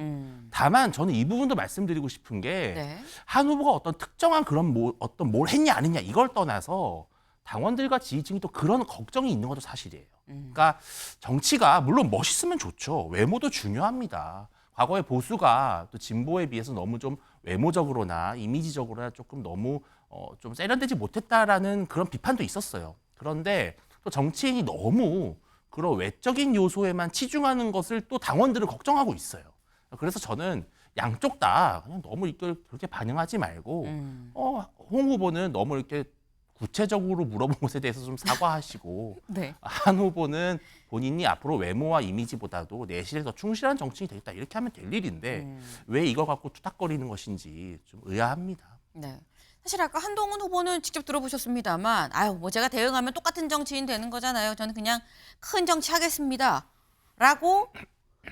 [SPEAKER 4] 다만 저는 이 부분도 말씀드리고 싶은 게 한 후보가 어떤 특정한 그런 뭘 했냐 안 했냐 이걸 떠나서 당원들과 지지층이 또 그런 걱정이 있는 것도 사실이에요. 그러니까 정치가 물론 멋있으면 좋죠. 외모도 중요합니다. 과거의 보수가 또 진보에 비해서 너무 좀 외모적으로나 이미지적으로나 조금 너무 좀 세련되지 못했다라는 그런 비판도 있었어요. 그런데 또 정치인이 너무 그런 외적인 요소에만 치중하는 것을 또 당원들은 걱정하고 있어요. 그래서 저는 양쪽 다 그냥 너무 이걸 그렇게 반응하지 말고 홍 후보는 너무 이렇게 구체적으로 물어본 것에 대해서 좀 사과하시고
[SPEAKER 1] 네.
[SPEAKER 4] 한 후보는 본인이 앞으로 외모와 이미지보다도 내실에 더 충실한 정치인이 되겠다 이렇게 하면 될 일인데 왜 이걸 갖고 투닥거리는 것인지 좀 의아합니다.
[SPEAKER 1] 네. 사실 아까 한동훈 후보는 직접 들어보셨습니다만 뭐 제가 대응하면 똑같은 정치인 되는 거잖아요. 저는 그냥 큰 정치 하겠습니다. 라고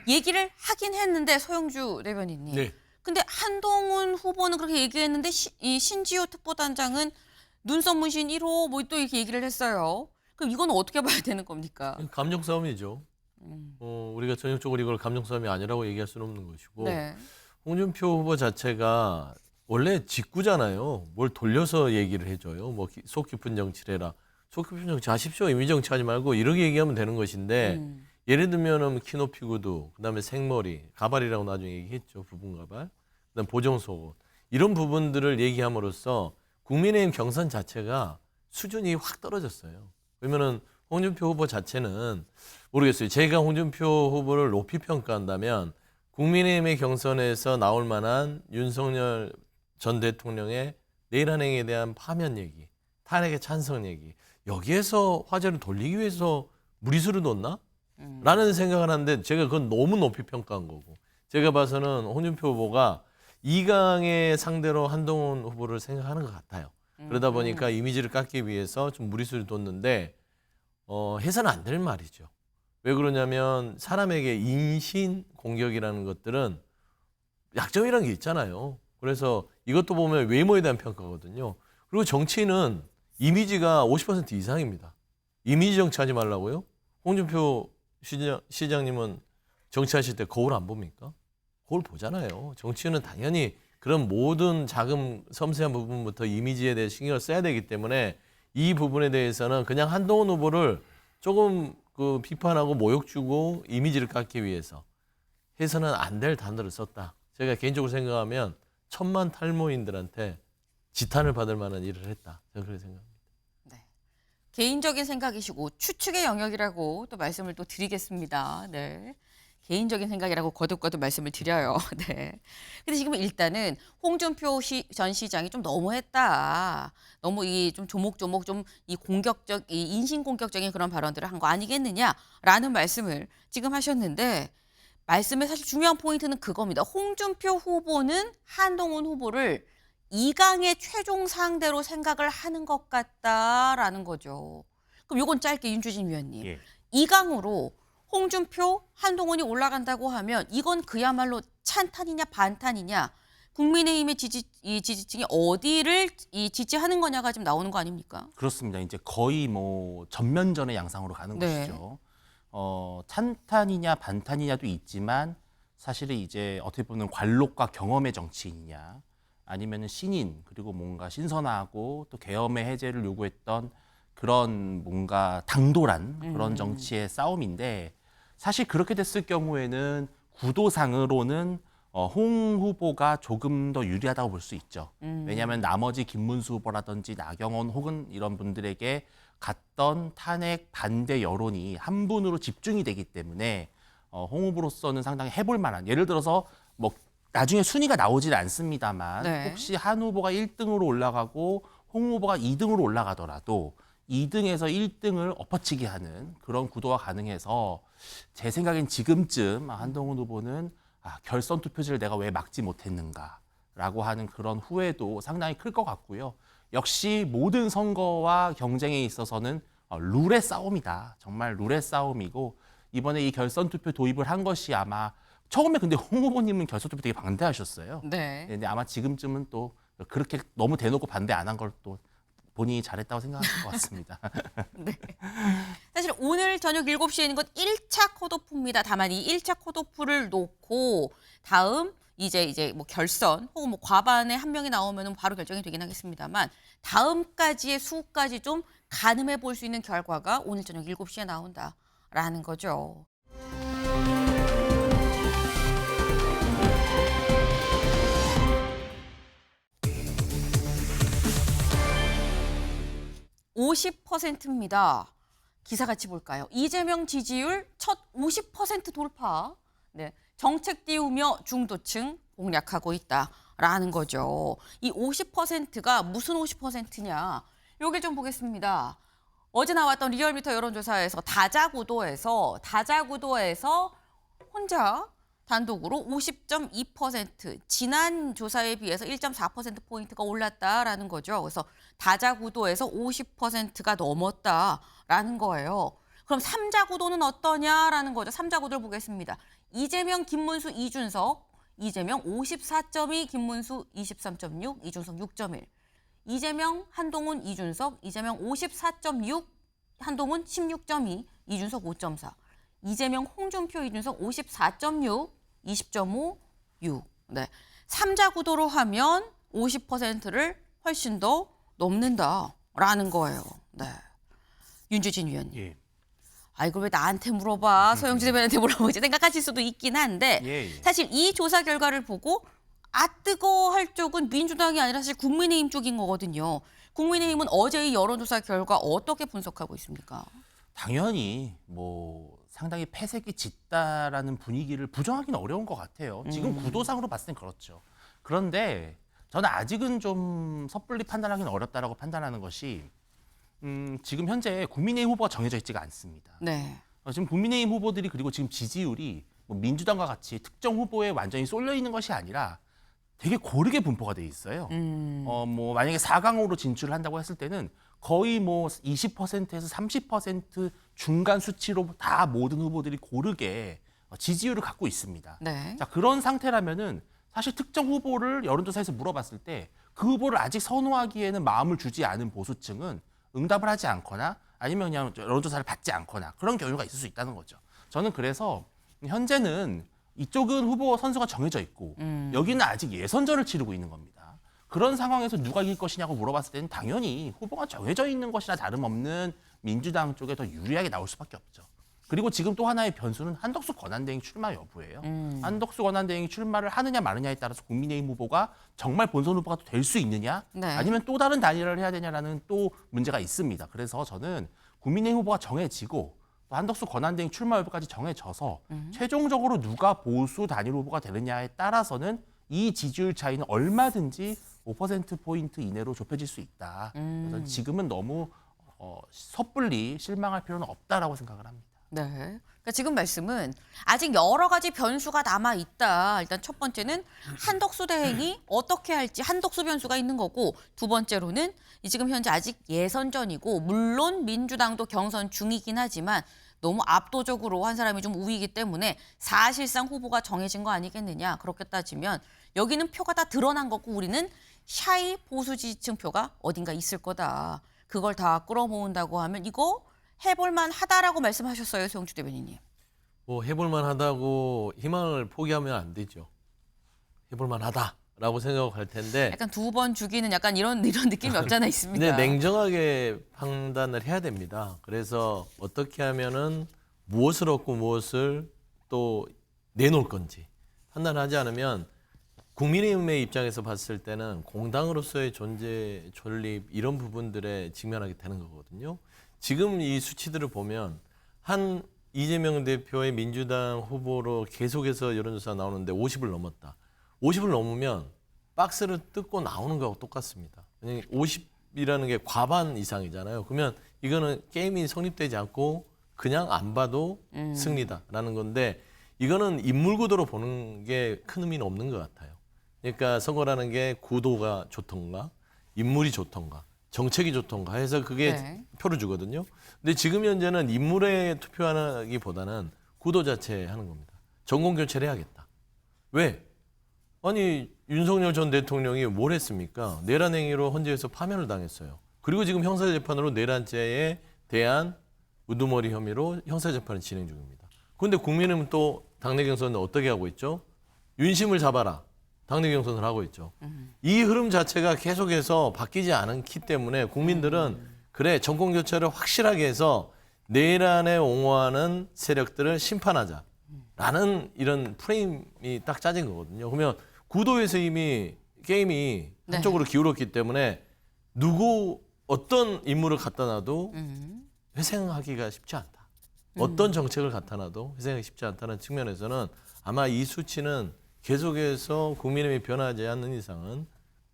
[SPEAKER 1] 얘기를 하긴 했는데 소영주 대변인님.
[SPEAKER 5] 네.
[SPEAKER 1] 근데 한동훈 후보는 그렇게 얘기했는데 이 신지호 특보단장은 눈썹 문신 1호 뭐 또 이렇게 얘기를 했어요. 그럼 이건 어떻게 봐야 되는 겁니까?
[SPEAKER 5] 감정 싸움이죠. 우리가 전형적으로 이걸 감정 싸움이 아니라고 얘기할 수는 없는 것이고
[SPEAKER 1] 네.
[SPEAKER 5] 홍준표 후보 자체가 원래 직구잖아요. 뭘 돌려서 얘기를 해줘요. 뭐 속 깊은 정치를 해라. 속 깊은 정치 하십시오. 이미 정치하지 말고 이렇게 얘기하면 되는 것인데 예를 들면은 키높이 구두, 그다음에 생머리, 가발이라고 나중에 얘기했죠. 부분 가발, 그다음 보정속옷 이런 부분들을 얘기함으로써 국민의힘 경선 자체가 수준이 확 떨어졌어요. 그러면은 홍준표 후보 자체는 모르겠어요. 제가 홍준표 후보를 높이 평가한다면 국민의힘의 경선에서 나올 만한 윤석열 전 대통령의 내일 한행에 대한 파면 얘기, 탄핵의 찬성 얘기 여기에서 화제를 돌리기 위해서 무리수를 뒀나? 라는 생각을 하는데 제가 그건 너무 높이 평가한 거고 제가 봐서는 홍준표 후보가 이강의 상대로 한동훈 후보를 생각하는 것 같아요. 그러다 보니까 이미지를 깎기 위해서 좀 무리수를 뒀는데 해서는 안 될 말이죠. 왜 그러냐면 사람에게 인신 공격이라는 것들은 약점이라는 게 있잖아요. 그래서 이것도 보면 외모에 대한 평가거든요. 그리고 정치는 이미지가 50% 이상입니다. 이미지 정치하지 말라고요? 홍준표 시장님은 정치하실 때 거울 안 봅니까? 거울 보잖아요. 정치는 당연히 그런 모든 작은 섬세한 부분부터 이미지에 대해 신경을 써야 되기 때문에 이 부분에 대해서는 그냥 한동훈 후보를 조금 비판하고 모욕 주고 이미지를 깎기 위해서 해서는 안 될 단어를 썼다. 제가 개인적으로 생각하면 1000만 탈모인들한테 지탄을 받을 만한 일을 했다. 저는 그렇게 생각합니다.
[SPEAKER 1] 네. 개인적인 생각이시고 추측의 영역이라고 또 말씀을 또 드리겠습니다. 네. 개인적인 생각이라고 거듭거듭 말씀을 드려요. 네. 근데 지금 일단은 홍준표 전 시장이 좀 너무했다. 너무 좀 조목조목 좀 이 공격적, 이 인신 공격적인 그런 발언들을 한 거 아니겠느냐라는 말씀을 지금 하셨는데 말씀의 사실 중요한 포인트는 그겁니다. 홍준표 후보는 한동훈 후보를 이강의 최종 상대로 생각을 하는 것 같다라는 거죠. 그럼 요건 짧게 윤주진 위원님.
[SPEAKER 4] 예.
[SPEAKER 1] 이강으로 홍준표, 한동훈이 올라간다고 하면 이건 그야말로 찬탄이냐 반탄이냐 국민의힘의 지지층이 어디를 지지하는 거냐가 지금 나오는 거 아닙니까?
[SPEAKER 4] 그렇습니다. 이제 거의 뭐 전면전의 양상으로 가는
[SPEAKER 1] 네.
[SPEAKER 4] 것이죠. 찬탄이냐 반탄이냐도 있지만 사실은 이제 어떻게 보면 관록과 경험의 정치인이냐 아니면은 신인 그리고 뭔가 신선하고 또 계엄의 해제를 요구했던 그런 뭔가 당돌한 그런 정치의 싸움인데 사실 그렇게 됐을 경우에는 구도상으로는 홍 후보가 조금 더 유리하다고 볼 수 있죠. 왜냐하면 나머지 김문수 후보라든지 나경원 혹은 이런 분들에게 갔던 탄핵 반대 여론이 한 분으로 집중이 되기 때문에 홍 후보로서는 상당히 해볼 만한 예를 들어서 뭐 나중에 순위가 나오지는 않습니다만
[SPEAKER 1] 네.
[SPEAKER 4] 혹시 한 후보가 1등으로 올라가고 홍 후보가 2등으로 올라가더라도 2등에서 1등을 엎어치기 하는 그런 구도가 가능해서 제 생각엔 지금쯤 한동훈 후보는 결선 투표지를 내가 왜 막지 못했는가라고 하는 그런 후회도 상당히 클 것 같고요. 역시 모든 선거와 경쟁에 있어서는 룰의 싸움이다. 정말 룰의 싸움이고 이번에 이 결선 투표 도입을 한 것이 아마 처음에 근데 홍 후보님은 결선 투표 되게 반대하셨어요.
[SPEAKER 1] 네.
[SPEAKER 4] 근데 아마 지금쯤은 또 그렇게 너무 대놓고 반대 안 한 걸 또 본인이 잘했다고 생각하실 것 같습니다.
[SPEAKER 1] 네. 사실 오늘 저녁 7시에 있는 건 1차 컷오프입니다. 다만 이 1차 컷오프를 놓고 다음 이제 뭐 결선 혹은 뭐 과반에 한 명이 나오면 바로 결정이 되긴 하겠습니다만 다음까지의 수까지 좀 가늠해 볼 수 있는 결과가 오늘 저녁 7시에 나온다라는 거죠. (50%입니다) 기사 같이 볼까요? 이재명 지지율 첫 50% 돌파. 네, 정책 띄우며 중도층 공략하고 있다라는 거죠. 이 50%가 무슨 50%냐? 요게 좀 보겠습니다. 어제 나왔던 리얼미터 여론조사에서 다자구도에서 혼자 단독으로 50.2% 지난 조사에 비해서 1.4%포인트가 올랐다라는 거죠. 그래서 다자구도에서 50%가 넘었다라는 거예요. 그럼 3자구도는 어떠냐라는 거죠. 3자구도를 보겠습니다. 이재명, 김문수, 이준석. 이재명 54.2, 김문수 23.6, 이준석 6.1. 이재명, 한동훈, 이준석. 이재명 54.6, 한동훈 16.2, 이준석 5.4, 이재명, 홍준표, 이준석 54.6, 20.5, 6. 네. 3자 구도로 하면 50%를 훨씬 더 넘는다라는 거예요. 네. 윤주진 위원님.
[SPEAKER 4] 예.
[SPEAKER 1] 아, 이걸 왜 나한테 물어봐? 서영지 대변인한테 물어보지 생각하실 수도 있긴 한데
[SPEAKER 4] 예.
[SPEAKER 1] 사실 이 조사 결과를 보고 아 뜨거 할 쪽은 민주당이 아니라 사실 국민의힘 쪽인 거거든요. 국민의힘은 어제 이 여론조사 결과 어떻게 분석하고 있습니까?
[SPEAKER 4] 당연히 뭐 상당히 패색이 짙다라는 분위기를 부정하기는 어려운 것 같아요. 지금 구도상으로 봤을 땐 그렇죠. 그런데 저는 아직은 좀 섣불리 판단하기는 어렵다라고 판단하는 것이 지금 현재 국민의힘 후보가 정해져 있지가 않습니다.
[SPEAKER 1] 네.
[SPEAKER 4] 지금 국민의힘 후보들이 그리고 지금 지지율이 뭐 민주당과 같이 특정 후보에 완전히 쏠려 있는 것이 아니라 되게 고르게 분포가 돼 있어요. 뭐 만약에 4강으로 진출을 한다고 했을 때는 거의 뭐 20%에서 30% 중간 수치로 다 모든 후보들이 고르게 지지율을 갖고 있습니다.
[SPEAKER 1] 네.
[SPEAKER 4] 자, 그런 상태라면은 사실 특정 후보를 여론조사에서 물어봤을 때 그 후보를 아직 선호하기에는 마음을 주지 않은 보수층은 응답을 하지 않거나 아니면 그냥 여론조사를 받지 않거나 그런 경우가 있을 수 있다는 거죠. 저는 그래서 현재는 이쪽은 후보 선수가 정해져 있고 여기는 아직 예선전을 치르고 있는 겁니다. 그런 상황에서 누가 이길 것이냐고 물어봤을 때는 당연히 후보가 정해져 있는 것이나 다름없는 민주당 쪽에 더 유리하게 나올 수밖에 없죠. 그리고 지금 또 하나의 변수는 한덕수 권한대행 출마 여부예요. 한덕수 권한대행이 출마를 하느냐 마느냐에 따라서 국민의힘 후보가 정말 본선 후보가 될 수 있느냐
[SPEAKER 1] 네.
[SPEAKER 4] 아니면 또 다른 단일화를 해야 되냐라는 또 문제가 있습니다. 그래서 저는 국민의힘 후보가 정해지고 또 한덕수 권한대행 출마 여부까지 정해져서 최종적으로 누가 보수 단일 후보가 되느냐에 따라서는 이 지지율 차이는 얼마든지 5%포인트 이내로 좁혀질 수 있다. 그래서 지금은 너무 섣불리 실망할 필요는 없다라고 생각을 합니다.
[SPEAKER 1] 네. 그러니까 지금 말씀은 아직 여러 가지 변수가 남아 있다. 일단 첫 번째는 한덕수 대행이 어떻게 할지 한덕수 변수가 있는 거고 두 번째로는 지금 현재 아직 예선전이고 물론 민주당도 경선 중이긴 하지만 너무 압도적으로 한 사람이 좀 우위이기 때문에 사실상 후보가 정해진 거 아니겠느냐. 그렇게 따지면 여기는 표가 다 드러난 거고 우리는 샤이 보수 지지층 표가 어딘가 있을 거다. 그걸 다 끌어모은다고 하면 이거 해볼만 하다라고 말씀하셨어요, 서영주 대변인님.
[SPEAKER 5] 뭐 해볼만 하다고 희망을 포기하면 안 되죠. 해볼만 하다라고 생각할 텐데.
[SPEAKER 1] 약간 두 번 주기는 약간 이런 느낌이 없잖아 있습니다.
[SPEAKER 5] 네, 냉정하게 판단을 해야 됩니다. 그래서 어떻게 하면은 무엇을 얻고 무엇을 또 내놓을 건지 판단하지 않으면 국민의힘의 입장에서 봤을 때는 공당으로서의 존재, 존립 이런 부분들에 직면하게 되는 거거든요. 지금 이 수치들을 보면 한 이재명 대표의 민주당 후보로 계속해서 여론조사 나오는데 50을 넘었다. 50을 넘으면 박스를 뜯고 나오는 거하고 똑같습니다. 50이라는 게 과반 이상이잖아요. 그러면 이거는 게임이 성립되지 않고 그냥 안 봐도 승리다라는 건데 이거는 인물구도로 보는 게 큰 의미는 없는 것 같아요. 그러니까 선거라는 게 구도가 좋던가 인물이 좋던가 정책이 좋던가 해서 그게
[SPEAKER 1] 네.
[SPEAKER 5] 표를 주거든요. 근데 지금 현재는 인물에 투표하기보다는 구도 자체 하는 겁니다. 정권 교체를 해야겠다. 왜? 아니 윤석열 전 대통령이 뭘 했습니까? 내란 행위로 헌재에서 파면을 당했어요. 그리고 지금 형사재판으로 내란죄에 대한 우두머리 혐의로 형사재판을 진행 중입니다. 그런데 국민은 또 당내 경선을 어떻게 하고 있죠? 윤심을 잡아라. 당내 경선을 하고 있죠. 이 흐름 자체가 계속해서 바뀌지 않기 때문에 국민들은 그래 정권 교체를 확실하게 해서 내란에 옹호하는 세력들을 심판하자라는 이런 프레임이 딱 짜진 거거든요. 그러면 구도에서 이미 게임이 한쪽으로 기울었기 때문에 누구 어떤 인물을 갖다 놔도 회생하기가 쉽지 않다. 어떤 정책을 갖다 놔도 회생하기 쉽지 않다는 측면에서는 아마 이 수치는 계속해서 국민의힘이 변하지 않는 이상은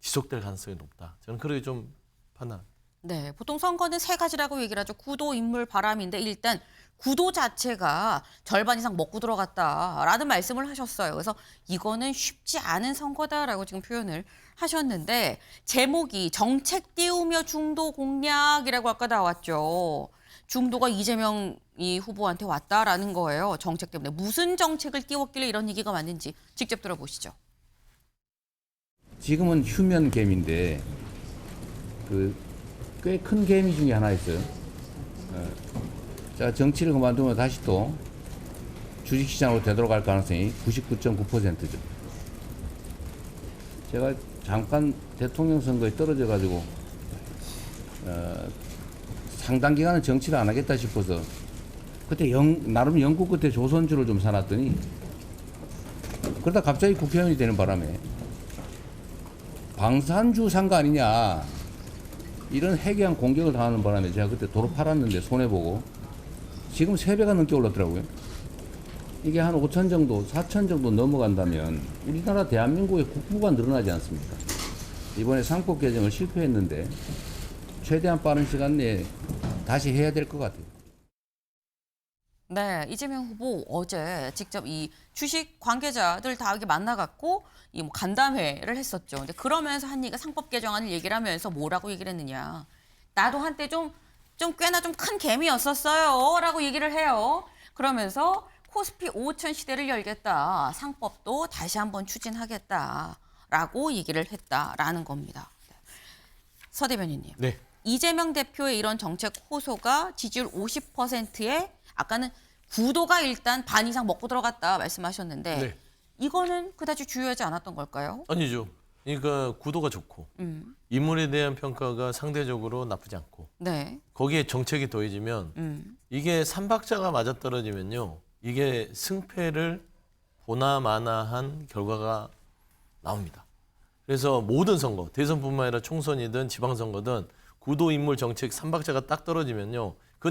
[SPEAKER 5] 지속될 가능성이 높다. 저는 그렇게 좀 판단합니다.
[SPEAKER 1] 네, 보통 선거는 세 가지라고 얘기를 하죠. 구도, 인물, 바람인데 일단 구도 자체가 절반 이상 먹고 들어갔다라는 말씀을 하셨어요. 그래서 이거는 쉽지 않은 선거다라고 지금 표현을 하셨는데 제목이 정책 띄우며 중도 공략이라고 아까 나왔죠. 중도가 이재명 이 후보한테 왔다라는 거예요. 정책 때문에. 무슨 정책을 띄웠길래 이런 얘기가 왔는지 직접 들어보시죠.
[SPEAKER 10] 지금은 휴면 게임인데 꽤 큰 게임 중에 하나 있어요. 자, 정치를 그만두면 다시 또 주식시장으로 되돌아갈 가능성이 99.9%죠. 제가 잠깐 대통령 선거에 떨어져가지고 상당 기간은 정치를 안 하겠다 싶어서 그때 나름 영국 끝에 조선주를 좀 사놨더니 그러다 갑자기 국회의원이 되는 바람에 방산주 산 거 아니냐 이런 해괴한 공격을 당하는 바람에 제가 그때 도로 팔았는데 손해보고 지금 3배가 넘게 올랐더라고요. 이게 한 5천 정도, 4천 정도 넘어간다면 우리나라 대한민국의 국부가 늘어나지 않습니까? 이번에 상법 개정을 실패했는데 최대한 빠른 시간 내에 다시 해야 될 것 같아요.
[SPEAKER 1] 네, 이재명 후보 어제 직접 이 주식 관계자들 다 이렇게 만나갖고 이 뭐 간담회를 했었죠. 근데 그러면서 한 얘기가 상법 개정안을 얘기를 하면서 뭐라고 얘기를 했느냐. 나도 한때 좀 꽤나 좀 큰 개미였었어요. 라고 얘기를 해요. 그러면서 코스피 5천 시대를 열겠다. 상법도 다시 한번 추진하겠다라고 얘기를 했다라는 겁니다. 서 대변인님.
[SPEAKER 5] 네.
[SPEAKER 1] 이재명 대표의 이런 정책 호소가 지지율 50%에 아까는 구도가 일단 반 이상 먹고 들어갔다 말씀하셨는데
[SPEAKER 5] 네.
[SPEAKER 1] 이거는 그다지 중요하지 않았던 걸까요?
[SPEAKER 5] 아니죠. 그러니까 구도가 좋고 인물에 대한 평가가 상대적으로 나쁘지 않고
[SPEAKER 1] 네.
[SPEAKER 5] 거기에 정책이 더해지면 이게 삼박자가 맞아떨어지면요. 이게 승패를 보나마나한 결과가 나옵니다. 그래서 모든 선거, 대선뿐만 아니라 총선이든 지방선거든 구도, 인물, 정책 삼박자가 딱 떨어지면요. 그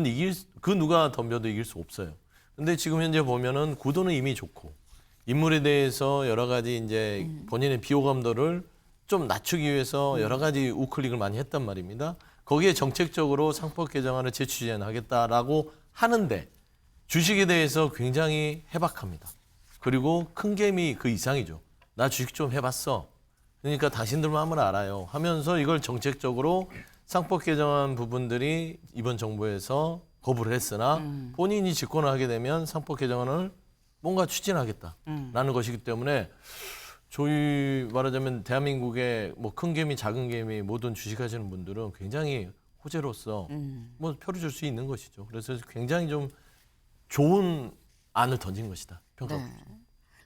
[SPEAKER 5] 누가 덤벼도 이길 수 없어요. 근데 지금 현재 보면은 구도는 이미 좋고 인물에 대해서 여러 가지 이제 본인의 비호감도를 좀 낮추기 위해서 여러 가지 우클릭을 많이 했단 말입니다. 거기에 정책적으로 상법 개정안을 재추진하겠다라고 하는데 주식에 대해서 굉장히 해박합니다. 그리고 큰 개미 그 이상이죠. 나 주식 좀 해봤어. 그러니까 당신들만 하면 알아요. 하면서 이걸 정책적으로 상법 개정안 부분들이 이번 정부에서 거부를 했으나 본인이 집권을 하게 되면 상법 개정안을 뭔가 추진하겠다라는 것이기 때문에 저희 말하자면 대한민국의 뭐 큰 개미, 작은 개미 모든 주식하시는 분들은 굉장히 호재로서 뭐 표를 줄 수 있는 것이죠. 그래서 굉장히 좀 좋은 안을 던진 것이다. 평가가.
[SPEAKER 1] 네.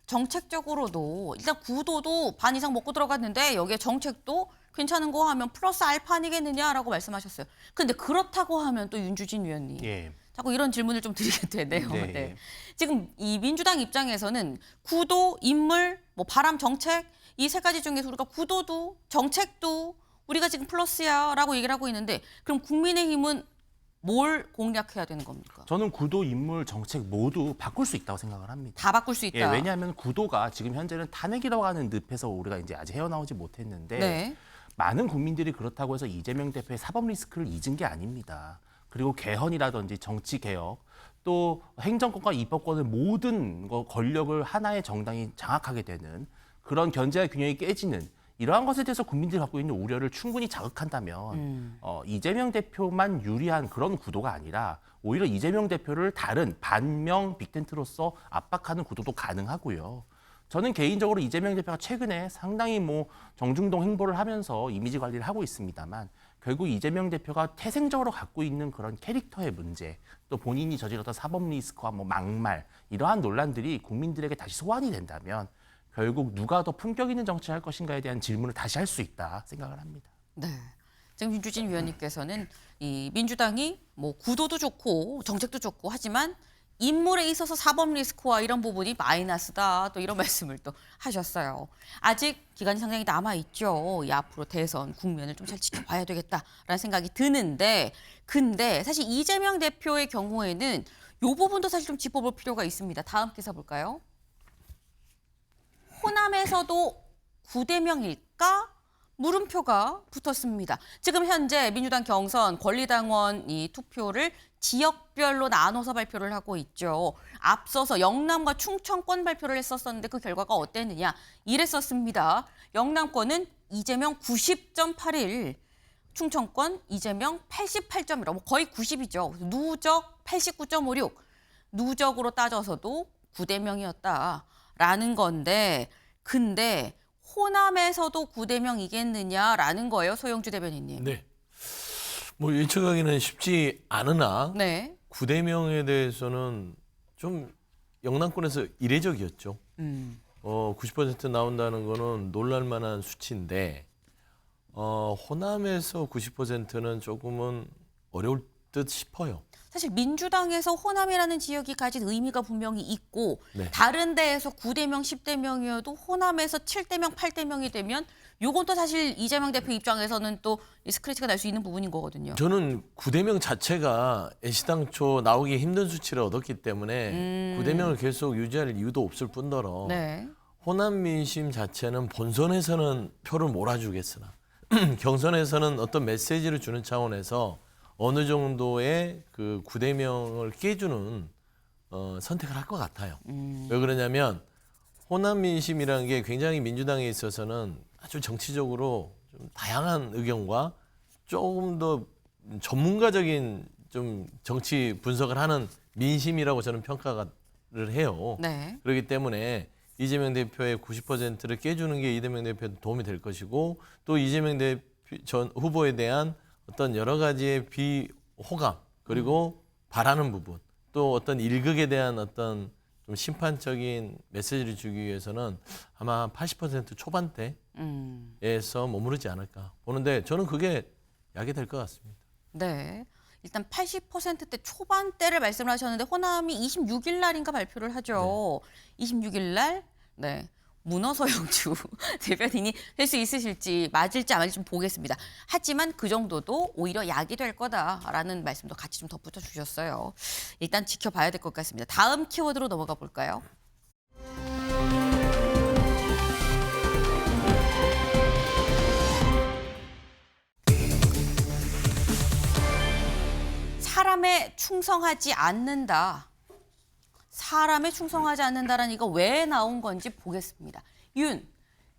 [SPEAKER 1] 정책적으로도 일단 구도도 반 이상 먹고 들어갔는데 여기에 정책도 괜찮은 거 하면 플러스 알파 아니겠느냐라고 말씀하셨어요. 근데 그렇다고 하면 또 윤주진 위원님.
[SPEAKER 4] 예.
[SPEAKER 1] 자꾸 이런 질문을 좀 드리게 되네요.
[SPEAKER 4] 네.
[SPEAKER 1] 네. 지금 이 민주당 입장에서는 구도, 인물, 뭐 바람, 정책 이 세 가지 중에서 우리가 구도도 정책도 우리가 지금 플러스야라고 얘기를 하고 있는데 그럼 국민의힘은 뭘 공략해야 되는 겁니까?
[SPEAKER 4] 저는 구도, 인물, 정책 모두 바꿀 수 있다고 생각을 합니다.
[SPEAKER 1] 다 바꿀 수 있다.
[SPEAKER 4] 예, 왜냐하면 구도가 지금 현재는 탄핵이라고 하는 늪에서 우리가 이제 아직 헤어나오지 못했는데
[SPEAKER 1] 네.
[SPEAKER 4] 많은 국민들이 그렇다고 해서 이재명 대표의 사법 리스크를 잊은 게 아닙니다. 그리고 개헌이라든지 정치 개혁 또 행정권과 입법권의 모든 권력을 하나의 정당이 장악하게 되는 그런 견제와 균형이 깨지는 이러한 것에 대해서 국민들이 갖고 있는 우려를 충분히 자극한다면 이재명 대표만 유리한 그런 구도가 아니라 오히려 이재명 대표를 다른 반명 빅텐트로서 압박하는 구도도 가능하고요. 저는 개인적으로 이재명 대표가 최근에 상당히 뭐 정중동 행보를 하면서 이미지 관리를 하고 있습니다만 결국 이재명 대표가 태생적으로 갖고 있는 그런 캐릭터의 문제 또 본인이 저질렀던 사법 리스크와 뭐 막말 이러한 논란들이 국민들에게 다시 소환이 된다면 결국 누가 더 품격 있는 정치를 할 것인가에 대한 질문을 다시 할 수 있다 생각을 합니다.
[SPEAKER 1] 네. 지금 윤주진 위원님께서는 이 민주당이 뭐 구도도 좋고 정책도 좋고 하지만 인물에 있어서 사법 리스크와 이런 부분이 마이너스다 또 이런 말씀을 또 하셨어요. 아직 기간이 상당히 남아있죠. 이 앞으로 대선 국면을 좀 잘 지켜봐야 되겠다라는 생각이 드는데 근데 사실 이재명 대표의 경우에는 이 부분도 사실 좀 짚어볼 필요가 있습니다. 다음 기사 볼까요? 호남에서도 9대명일까? 물음표가 붙었습니다. 지금 현재 민주당 경선 권리당원 이 투표를 지역별로 나눠서 발표를 하고 있죠. 앞서서 영남과 충청권 발표를 했었는데 그 결과가 어땠느냐? 이랬었습니다. 영남권은 이재명 90.81, 충청권 이재명 88.1, 뭐 거의 90이죠. 누적 89.56, 누적으로 따져서도 9대명이었다라는 건데 근데 호남에서도 9대명이겠느냐라는 거예요. 소영주 대변인님.
[SPEAKER 5] 네. 뭐 예측하기는 쉽지 않으나
[SPEAKER 1] 네.
[SPEAKER 5] 9대0에 대해서는 좀 영남권에서 이례적이었죠. 90% 나온다는 거는 놀랄만한 수치인데 호남에서 90%는 조금은 어려울 듯 싶어요.
[SPEAKER 1] 사실 민주당에서 호남이라는 지역이 가진 의미가 분명히 있고
[SPEAKER 5] 네.
[SPEAKER 1] 다른 데에서 9대0, 10대0이어도 호남에서 7대0, 8대0이 되면 요건 또 사실 이재명 대표 입장에서는 또 스크래치가 날 수 있는 부분인 거거든요.
[SPEAKER 5] 저는 9대0 자체가 애시당초 나오기 힘든 수치를 얻었기 때문에 9대0을 계속 유지할 이유도 없을 뿐더러
[SPEAKER 1] 네.
[SPEAKER 5] 호남 민심 자체는 본선에서는 표를 몰아주겠으나 경선에서는 어떤 메시지를 주는 차원에서 어느 정도의 그 9대0을 깨주는 선택을 할 것 같아요. 왜 그러냐면 호남 민심이라는 게 굉장히 민주당에 있어서는 아주 정치적으로 좀 다양한 의견과 조금 더 전문가적인 좀 정치 분석을 하는 민심이라고 저는 평가를 해요.
[SPEAKER 1] 네.
[SPEAKER 5] 그렇기 때문에 이재명 대표의 90%를 깨주는 게 이재명 대표에 도움이 될 것이고 또 이재명 대표 전 후보에 대한 어떤 여러 가지의 비호감 그리고 바라는 부분 또 어떤 일극에 대한 어떤 좀 심판적인 메시지를 주기 위해서는 아마 80% 초반대에서 머무르지 않을까 보는데 저는 그게 약이 될 것 같습니다.
[SPEAKER 1] 네. 일단 80%대 초반대를 말씀을 하셨는데 호남이 26일 날인가 발표를 하죠. 26일 날 네. 문어서영주 대변인이 될 수 있으실지 맞을지 안 맞을지 좀 보겠습니다. 하지만 그 정도도 오히려 약이 될 거다라는 말씀도 같이 좀 덧붙여 주셨어요. 일단 지켜봐야 될 것 같습니다. 다음 키워드로 넘어가 볼까요? 사람에 충성하지 않는다. 사람에 충성하지 않는다라는 이거 왜 나온 건지 보겠습니다. 윤,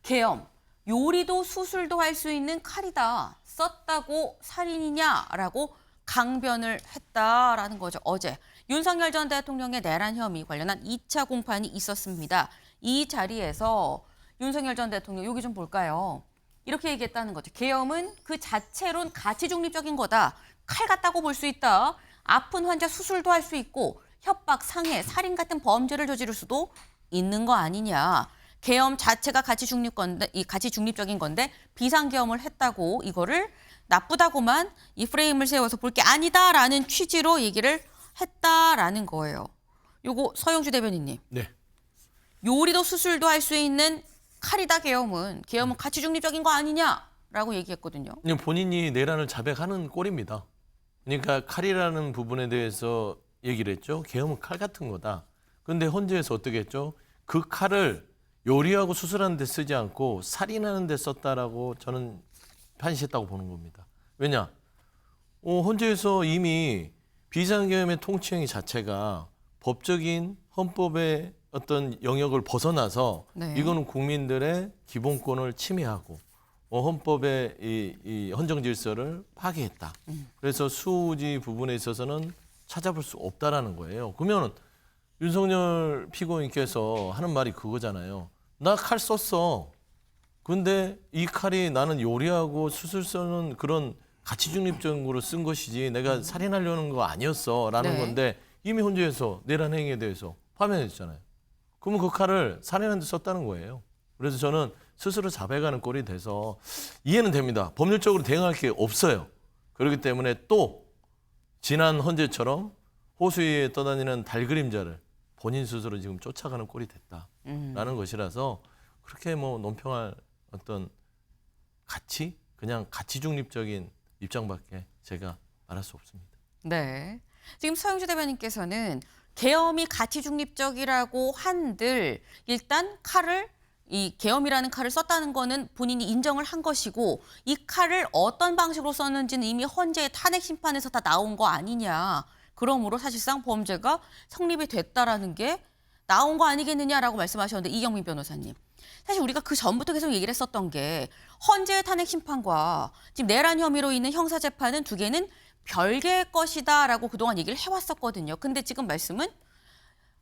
[SPEAKER 1] 계엄, 요리도 수술도 할 수 있는 칼이다. 썼다고 살인이냐라고 강변을 했다라는 거죠. 어제 윤석열 전 대통령의 내란 혐의 관련한 2차 공판이 있었습니다. 이 자리에서 윤석열 전 대통령 여기 좀 볼까요? 이렇게 얘기했다는 거죠. 계엄은 그 자체론 가치 중립적인 거다. 칼 같다고 볼 수 있다. 아픈 환자 수술도 할 수 있고 협박, 상해, 살인 같은 범죄를 저지를 수도 있는 거 아니냐. 계엄 자체가 가치 중립적인 건데 비상계엄을 했다고 이거를 나쁘다고만 이 프레임을 세워서 볼 게 아니다라는 취지로 얘기를 했다라는 거예요. 요거 서영주 대변인님.
[SPEAKER 5] 네.
[SPEAKER 1] 요리도 수술도 할 수 있는 칼이다 계엄은 가치 중립적인 거 아니냐라고 얘기했거든요.
[SPEAKER 5] 본인이 내란을 자백하는 꼴입니다. 그러니까 칼이라는 부분에 대해서 얘기를 했죠. 계엄은 칼 같은 거다. 그런데 헌재에서 어떻게 했죠? 그 칼을 요리하고 수술하는 데 쓰지 않고 살인하는 데 썼다라고 저는 판시했다고 보는 겁니다. 왜냐? 헌재에서 이미 비상계엄의 통치행위 자체가 법적인 헌법의 어떤 영역을 벗어나서
[SPEAKER 1] 네.
[SPEAKER 5] 이거는 국민들의 기본권을 침해하고 헌법의 이 헌정 질서를 파괴했다. 그래서 수호지 부분에 있어서는 찾아볼 수 없다라는 거예요. 그러면 윤석열 피고인께서 하는 말이 그거잖아요. 나 칼 썼어. 근데 이 칼이 나는 요리하고 수술 쓰는 그런 가치 중립적으로 쓴 것이지 내가 살인하려는 거 아니었어라는
[SPEAKER 1] 네.
[SPEAKER 5] 건데 이미 헌재에서 내란 행위에 대해서 파면했잖아요. 그러면 그 칼을 살인하는 데 썼다는 거예요. 그래서 저는 스스로 자백하는 꼴이 돼서 이해는 됩니다. 법률적으로 대응할 게 없어요. 그렇기 때문에 또 지난 헌재처럼 호수위에 떠다니는 달그림자를 본인 스스로 지금 쫓아가는 꼴이 됐다라는 것이라서 그렇게 뭐 논평할 어떤 가치? 그냥 가치 중립적인 입장밖에 제가 말할 수 없습니다.
[SPEAKER 1] 네. 지금 서영주 대변인께서는 계엄이 가치 중립적이라고 한들 일단 이 계엄이라는 칼을 썼다는 거는 본인이 인정을 한 것이고 이 칼을 어떤 방식으로 썼는지는 이미 헌재의 탄핵 심판에서 다 나온 거 아니냐. 그러므로 사실상 범죄가 성립이 됐다라는 게 나온 거 아니겠느냐라고 말씀하셨는데 이경민 변호사님. 사실 우리가 그 전부터 계속 얘기를 했었던 게 헌재의 탄핵 심판과 지금 내란 혐의로 있는 형사재판은 두 개는 별개의 것이다라고 그동안 얘기를 해왔었거든요. 근데 지금 말씀은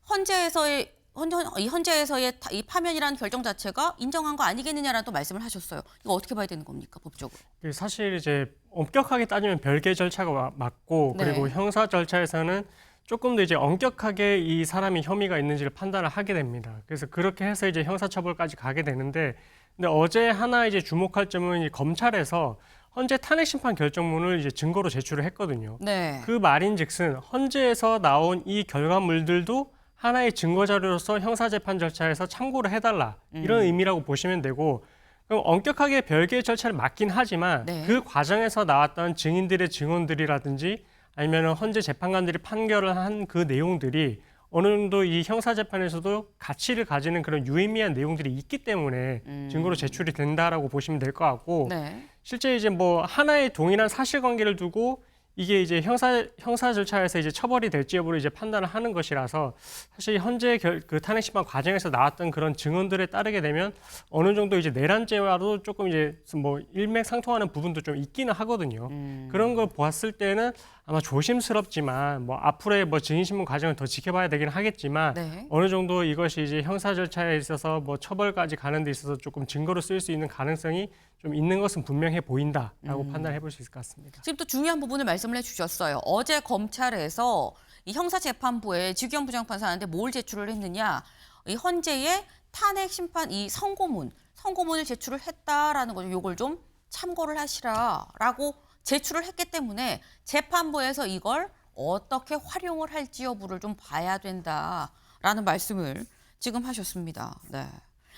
[SPEAKER 1] 헌재에서의 헌재에서의 이 파면이라는 결정 자체가 인정한 거 아니겠느냐라는 또 말씀을 하셨어요. 이거 어떻게 봐야 되는 겁니까, 법적으로?
[SPEAKER 2] 사실 이제 엄격하게 따지면 별개 절차가 맞고
[SPEAKER 1] 네.
[SPEAKER 2] 그리고 형사 절차에서는 조금 더 이제 엄격하게 이 사람이 혐의가 있는지를 판단을 하게 됩니다. 그래서 그렇게 해서 이제 형사처벌까지 가게 되는데, 근데 어제 하나 이제 주목할 점은 이 검찰에서 헌재 탄핵 심판 결정문을 이제 증거로 제출을 했거든요.
[SPEAKER 1] 네.
[SPEAKER 2] 그 말인즉슨 헌재에서 나온 이 결과물들도 하나의 증거 자료로서 형사재판 절차에서 참고를 해달라 이런 의미라고 보시면 되고, 그럼 엄격하게 별개의 절차를 맞긴 하지만
[SPEAKER 1] 네.
[SPEAKER 2] 그 과정에서 나왔던 증인들의 증언들이라든지 아니면 헌재 재판관들이 판결을 한 그 내용들이 어느 정도 이 형사재판에서도 가치를 가지는 그런 유의미한 내용들이 있기 때문에 증거로 제출이 된다라고 보시면 될 것 같고,
[SPEAKER 1] 네.
[SPEAKER 2] 실제 이제 뭐 하나의 동일한 사실관계를 두고 이게 이제 형사 절차에서 이제 처벌이 될지 여부를 이제 판단을 하는 것이라서, 사실 현재 그 탄핵 심판 과정에서 나왔던 그런 증언들에 따르게 되면 어느 정도 이제 내란죄와도 조금 이제 뭐 일맥상통하는 부분도 좀 있기는 하거든요. 그런 걸 보았을 때는 아마 조심스럽지만 뭐 앞으로의 뭐 증인신문 과정을 더 지켜봐야 되긴 하겠지만
[SPEAKER 1] 네.
[SPEAKER 2] 어느 정도 이것이 이제 형사 절차에 있어서 뭐 처벌까지 가는 데 있어서 조금 증거로 쓰일 수 있는 가능성이 좀 있는 것은 분명해 보인다라고 판단해 볼 수 있을 것 같습니다.
[SPEAKER 1] 지금 또 중요한 부분을 말씀을 해주셨어요. 어제 검찰에서 이 형사재판부에 지규현 부장판사한테 뭘 제출을 했느냐, 이 헌재의 탄핵 심판 이 선고문을 제출을 했다라는 거죠. 이걸 좀 참고를 하시라라고 제출을 했기 때문에 재판부에서 이걸 어떻게 활용을 할지 여부를 좀 봐야 된다라는 말씀을 지금 하셨습니다. 네.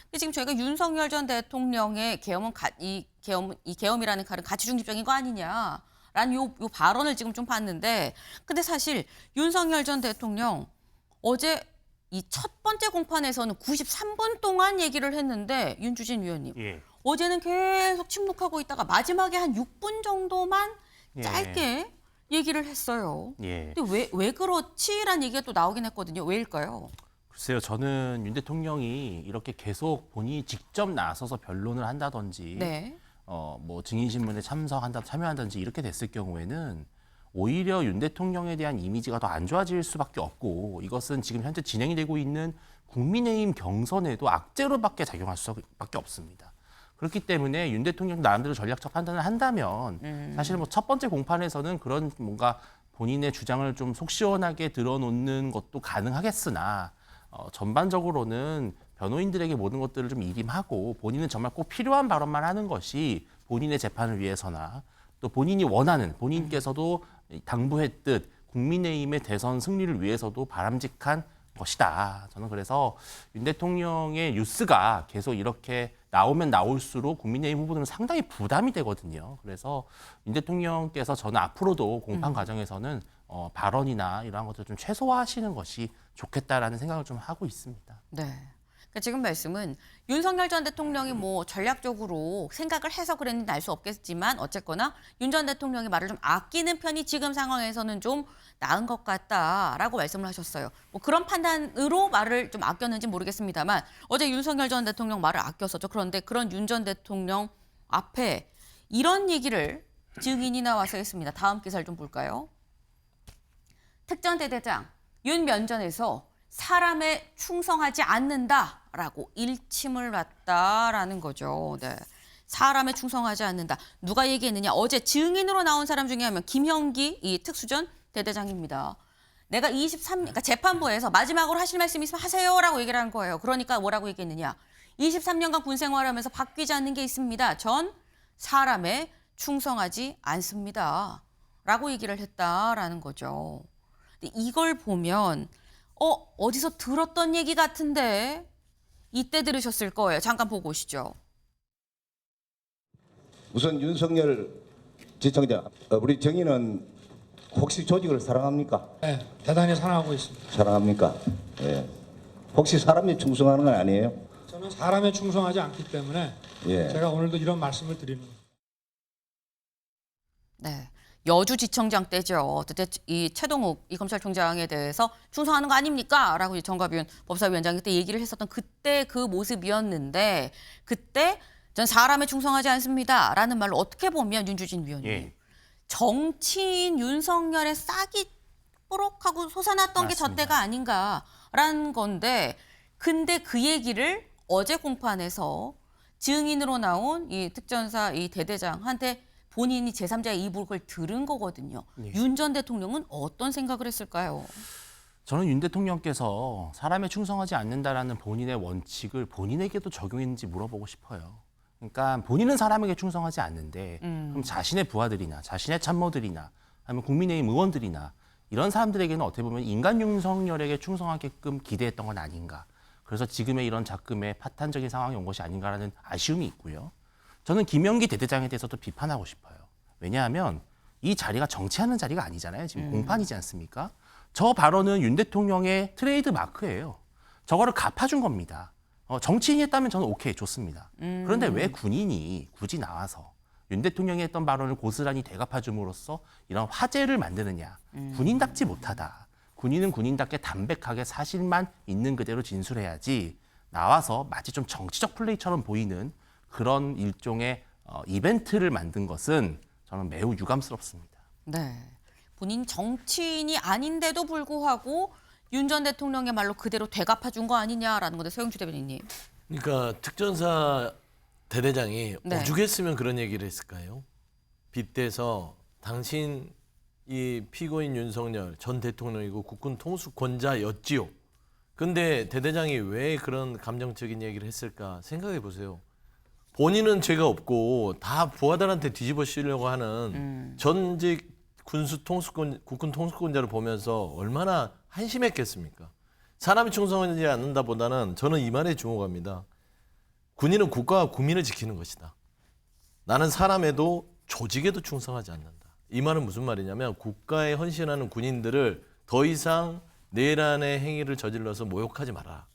[SPEAKER 1] 근데 지금 저희가 윤석열 전 대통령의 계엄이라는 칼은 가치 중립적인 거 아니냐라는 요 발언을 지금 좀 봤는데, 근데 사실 윤석열 전 대통령 어제 이 첫 번째 공판에서는 93분 동안 얘기를 했는데, 윤주진 위원님,
[SPEAKER 4] 예.
[SPEAKER 1] 어제는 계속 침묵하고 있다가 마지막에 한 6분 정도만 짧게 얘기를 했어요.
[SPEAKER 4] 예.
[SPEAKER 1] 근데 왜 그렇지라는 얘기가 또 나오긴 했거든요. 왜일까요?
[SPEAKER 4] 글쎄요, 저는 윤 대통령이 이렇게 계속 본인이 직접 나서서 변론을 한다든지,
[SPEAKER 1] 네.
[SPEAKER 4] 뭐 증인신문에 참여한다든지 이렇게 됐을 경우에는 오히려 윤 대통령에 대한 이미지가 더 안 좋아질 수밖에 없고, 이것은 지금 현재 진행이 되고 있는 국민의힘 경선에도 악재로밖에 작용할 수밖에 없습니다. 그렇기 때문에 윤 대통령 나름대로 전략적 판단을 한다면 사실 뭐 첫 번째 공판에서는 그런 뭔가 본인의 주장을 좀 속 시원하게 드러놓는 것도 가능하겠으나, 전반적으로는 변호인들에게 모든 것들을 좀 일임하고 본인은 정말 꼭 필요한 발언만 하는 것이 본인의 재판을 위해서나 또 본인이 원하는, 본인께서도 당부했듯 국민의힘의 대선 승리를 위해서도 바람직한 것이다. 저는 그래서 윤 대통령의 뉴스가 계속 이렇게 나오면 나올수록 국민의힘 후보들은 상당히 부담이 되거든요. 그래서 윤 대통령께서 저는 앞으로도 공판 과정에서는 발언이나 이러한 것들을 좀 최소화하시는 것이 좋겠다라는 생각을 좀 하고 있습니다.
[SPEAKER 1] 네. 그러니까 지금 말씀은 윤석열 전 대통령이 뭐 전략적으로 생각을 해서 그랬는지 알 수 없겠지만, 어쨌거나 윤 전 대통령의 말을 좀 아끼는 편이 지금 상황에서는 좀 나은 것 같다라고 말씀을 하셨어요. 뭐 그런 판단으로 말을 좀 아꼈는지 모르겠습니다만, 어제 윤석열 전 대통령 말을 아꼈었죠. 그런데 그런 윤 전 대통령 앞에 이런 얘기를 증인이 나와서 했습니다. 다음 기사를 좀 볼까요? 특전대대장 윤 면전에서 사람에 충성하지 않는다라고 일침을 놨다라는 거죠. 네. 사람에 충성하지 않는다. 누가 얘기했느냐? 어제 증인으로 나온 사람 중에 한 명, 김형기 이 특수전 대대장입니다. 내가 그러니까 재판부에서 마지막으로 하실 말씀 있으면 하세요라고 얘기를 한 거예요. 그러니까 뭐라고 얘기했느냐? 23년간 군 생활하면서 바뀌지 않는 게 있습니다. 전 사람에 충성하지 않습니다. 라고 얘기를 했다라는 거죠. 근데 이걸 보면 어디서 들었던 얘기 같은데, 이때 들으셨을 거예요. 잠깐 보고 오시죠.
[SPEAKER 9] 우선 윤석열 지청장, 우리 정의는 혹시 조직을 사랑합니까?
[SPEAKER 13] 네, 대단히 사랑하고 있습니다.
[SPEAKER 9] 사랑합니까? 예. 혹시 사람에 충성하는 건 아니에요?
[SPEAKER 13] 저는 사람에 충성하지 않기 때문에 제가 오늘도 이런 말씀을 드리는 겁니다.
[SPEAKER 1] 네. 여주지청장 때죠. 그때 이 최동욱 이 검찰총장에 대해서 충성하는 거 아닙니까? 라고 정가비원 법사위원장이 그때 얘기를 했었던 그때 그 모습이었는데, 그때 전 사람에 충성하지 않습니다. 라는 말로 어떻게 보면 윤주진 위원님, 정치인 윤석열의 싹이 뽀록하고 솟아났던 게 저 때가 아닌가라는 건데, 근데 그 얘기를 어제 공판에서 증인으로 나온 이 특전사 이 대대장한테 본인이 제3자의 입을 들은 거거든요.
[SPEAKER 4] 네.
[SPEAKER 1] 윤 전 대통령은 어떤 생각을 했을까요?
[SPEAKER 4] 저는 윤 대통령께서 사람에 충성하지 않는다라는 본인의 원칙을 본인에게도 적용했는지 물어보고 싶어요. 그러니까 본인은 사람에게 충성하지 않는데 그럼 자신의 부하들이나 자신의 참모들이나 아니면 국민의힘 의원들이나 이런 사람들에게는 어떻게 보면 인간 윤석열에게 충성하게끔 기대했던 건 아닌가. 그래서 지금의 이런 작금의 파탄적인 상황이 온 것이 아닌가라는 아쉬움이 있고요. 저는 김영기 대대장에 대해서도 비판하고 싶어요. 왜냐하면 이 자리가 정치하는 자리가 아니잖아요. 지금 공판이지 않습니까? 저 발언은 윤 대통령의 트레이드 마크예요. 저거를 갚아준 겁니다. 정치인이 했다면 저는 오케이, 좋습니다. 그런데 왜 군인이 굳이 나와서 윤 대통령이 했던 발언을 고스란히 되갚아줌으로써 이런 화제를 만드느냐. 군인답지 못하다. 군인은 군인답게 담백하게 사실만 있는 그대로 진술해야지 나와서 마치 좀 정치적 플레이처럼 보이는 그런 일종의 이벤트를 만든 것은 저는 매우 유감스럽습니다.
[SPEAKER 1] 네. 본인 정치인이 아닌데도 불구하고 윤 전 대통령의 말로 그대로 되갚아준 거 아니냐라는 건데 서영주 대변인님.
[SPEAKER 5] 그러니까 특전사 대대장이
[SPEAKER 1] 네.
[SPEAKER 5] 오죽했으면 그런 얘기를 했을까요? 빗대서 당신 이 피고인 윤석열 전 대통령이고 국군 통수권자였지요. 근데 대대장이 왜 그런 감정적인 얘기를 했을까 생각해 보세요. 본인은 죄가 없고 다 부하들한테 뒤집어 씌우려고 하는 전직 군수 통수권 국군 통수권자를 보면서 얼마나 한심했겠습니까? 사람이 충성하지 않는다보다는 저는 이 말에 주목합니다. 군인은 국가와 국민을 지키는 것이다. 나는 사람에도 조직에도 충성하지 않는다. 이 말은 무슨 말이냐면 국가에 헌신하는 군인들을 더 이상 내란의 행위를 저질러서 모욕하지 마라.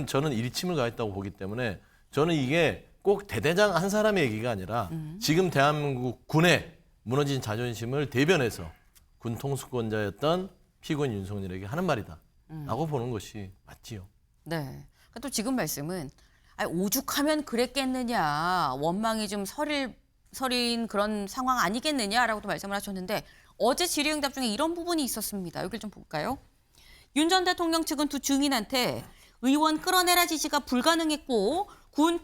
[SPEAKER 5] 저는 일침을 가했다고 보기 때문에 저는 이게 꼭 대대장 한 사람의 얘기가 아니라 지금 대한민국 군의 무너진 자존심을 대변해서 군 통수권자였던 피고인 윤석열에게 하는 말이다. 라고 보는 것이 맞지요.
[SPEAKER 1] 네. 그러니까 또 지금 말씀은 오죽하면 그랬겠느냐. 원망이 좀 서린 그런 상황 아니겠느냐라고도 말씀을 하셨는데 어제 질의응답 중에 이런 부분이 있었습니다. 여기를 좀 볼까요? 윤 전 대통령 측은 두 증인한테 의원 끌어내라 지시가 불가능했고 군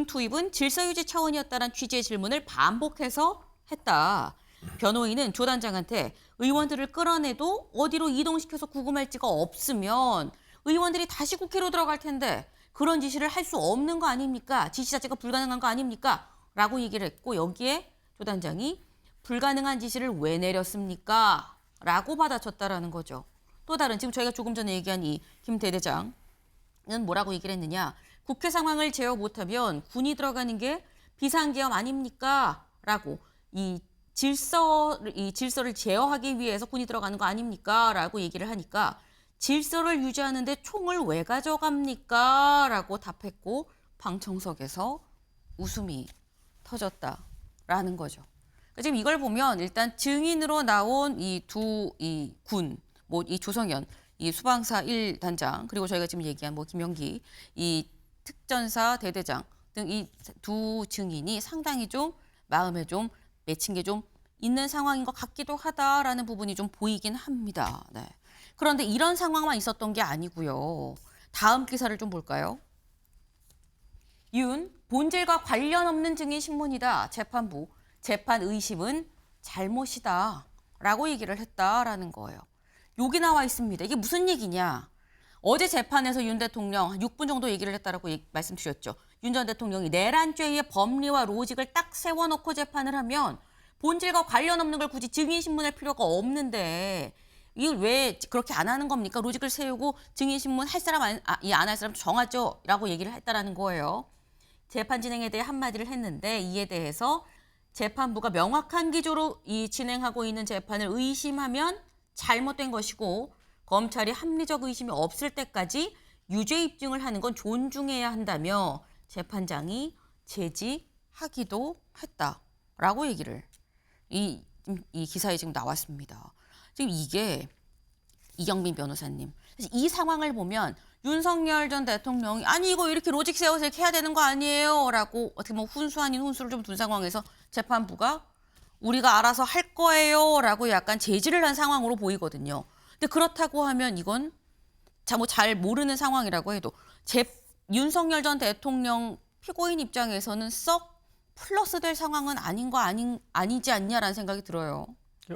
[SPEAKER 1] 투입은 질서유지 차원이었다는 취지의 질문을 반복해서 했다. 변호인은 조 단장한테 의원들을 끌어내도 어디로 이동시켜서 구금할 지가 없으면 의원들이 다시 국회로 들어갈 텐데 그런 지시를 할 수 없는 거 아닙니까? 지시 자체가 불가능한 거 아닙니까? 라고 얘기를 했고 여기에 조 단장이 불가능한 지시를 왜 내렸습니까? 라고 받아쳤다라는 거죠. 또 다른 지금 저희가 조금 전에 얘기한 이 김 대대장은 뭐라고 얘기를 했느냐. 국회 상황을 제어 못하면 군이 들어가는 게 비상계엄 아닙니까? 라고 이 질서를 제어하기 위해서 군이 들어가는 거 아닙니까? 라고 얘기를 하니까 질서를 유지하는데 총을 왜 가져갑니까? 라고 답했고 방청석에서 웃음이 터졌다라는 거죠. 그러니까 지금 이걸 보면 일단 증인으로 나온 이 조성현 이 수방사 1단장 그리고 저희가 지금 얘기한 김영기 이 특전사 대대장 등 이 두 증인이 상당히 좀 마음에 좀 맺힌 게 좀 있는 상황인 것 같기도 하다라는 부분이 좀 보이긴 합니다. 네. 그런데 이런 상황만 있었던 게 아니고요. 다음 기사를 좀 볼까요? 윤, 본질과 관련 없는 증인 신문이다. 재판부, 재판 의심은 잘못이다. 라고 얘기를 했다라는 거예요. 여기 나와 있습니다. 이게 무슨 얘기냐? 어제 재판에서 윤 대통령 한 6분 정도 얘기를 했다라고 말씀드렸죠. 윤 전 대통령이 내란죄의 법리와 로직을 딱 세워놓고 재판을 하면 본질과 관련 없는 걸 굳이 증인 신문할 필요가 없는데 이걸 왜 그렇게 안 하는 겁니까? 로직을 세우고 증인 신문 할 사람 안 할 사람 정하죠. 라고 얘기를 했다라는 거예요. 재판 진행에 대해 한마디를 했는데 이에 대해서 재판부가 명확한 기조로 진행하고 있는 재판을 의심하면 잘못된 것이고 검찰이 합리적 의심이 없을 때까지 유죄 입증을 하는 건 존중해야 한다며 재판장이 제지하기도 했다라고 얘기를 이 기사에 지금 나왔습니다. 지금 이게 이경빈 변호사님 사실 이 상황을 보면 윤석열 전 대통령이 아니 이거 이렇게 로직 세워서 이렇게 해야 되는 거 아니에요? 라고 어떻게 보면 훈수 아닌 훈수를 좀 둔 상황에서 재판부가 우리가 알아서 할 거예요 라고 약간 제지를 한 상황으로 보이거든요. 근데 그렇다고 하면 이건 뭐 잘 모르는 상황이라고 해도 윤석열 전 대통령 피고인 입장에서는 썩 플러스될 상황은 아니지 않냐라는 생각이 들어요.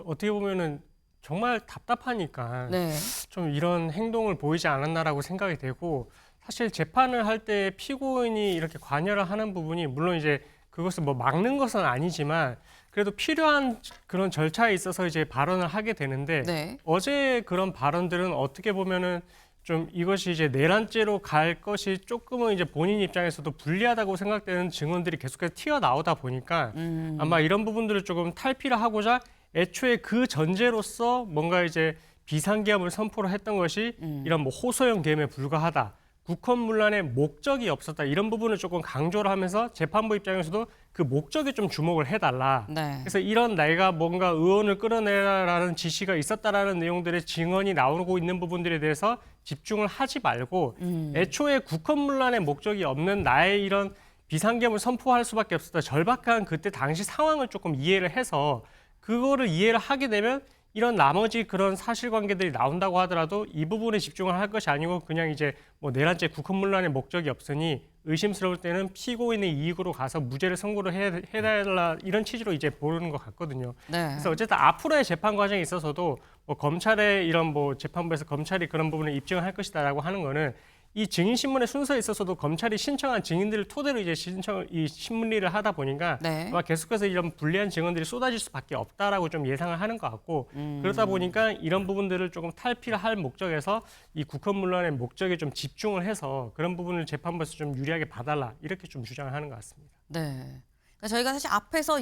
[SPEAKER 2] 어떻게 보면은 정말 답답하니까
[SPEAKER 1] 네.
[SPEAKER 2] 좀 이런 행동을 보이지 않았나라고 생각이 되고, 사실 재판을 할 때 피고인이 이렇게 관여를 하는 부분이 물론 이제 그것을 뭐 막는 것은 아니지만 그래도 필요한 그런 절차에 있어서 이제 발언을 하게 되는데
[SPEAKER 1] 네.
[SPEAKER 2] 어제 그런 발언들은 어떻게 보면은 좀 이것이 이제 내란죄로 갈 것이 조금은 이제 본인 입장에서도 불리하다고 생각되는 증언들이 계속해서 튀어나오다 보니까 아마 이런 부분들을 조금 탈피를 하고자 애초에 그 전제로서 뭔가 이제 비상계엄을 선포를 했던 것이 이런 뭐 호소형 계엄에 불과하다. 국헌문란의 목적이 없었다. 이런 부분을 조금 강조를 하면서 재판부 입장에서도 그 목적에 좀 주목을 해달라.
[SPEAKER 1] 네.
[SPEAKER 2] 그래서 이런 내가 뭔가 의원을 끌어내라라는 지시가 있었다라는 내용들의 증언이 나오고 있는 부분들에 대해서 집중을 하지 말고 애초에 국헌문란의 목적이 없는 나의 이런 비상계엄을 선포할 수밖에 없었다. 절박한 그때 당시 상황을 조금 이해를 해서 그거를 이해를 하게 되면 이런 나머지 그런 사실관계들이 나온다고 하더라도 이 부분에 집중을 할 것이 아니고 그냥 이제 뭐 내란죄 국헌문란의 목적이 없으니 의심스러울 때는 피고인의 이익으로 가서 무죄를 선고를 해달라 이런 취지로 이제 보는 것 같거든요.
[SPEAKER 1] 네.
[SPEAKER 2] 그래서 어쨌든 앞으로의 재판 과정에 있어서도 뭐 검찰의 이런 뭐 재판부에서 검찰이 그런 부분을 입증을 할 것이다라고 하는 거는 이 증인신문의 순서에 있어서도 검찰이 신청한 증인들을 토대로 이제 이 신문리를 하다 보니까
[SPEAKER 1] 네.
[SPEAKER 2] 아마 계속해서 이런 불리한 증언들이 쏟아질 수밖에 없다라고 좀 예상을 하는 것 같고 그러다 보니까 이런 부분들을 조금 탈피를 할 목적에서 이 국헌문란의 목적에 좀 집중을 해서 그런 부분을 재판부에서 좀 유리하게 봐달라 이렇게 좀 주장을 하는 것 같습니다.
[SPEAKER 1] 네. 그러니까 저희가 사실 앞에서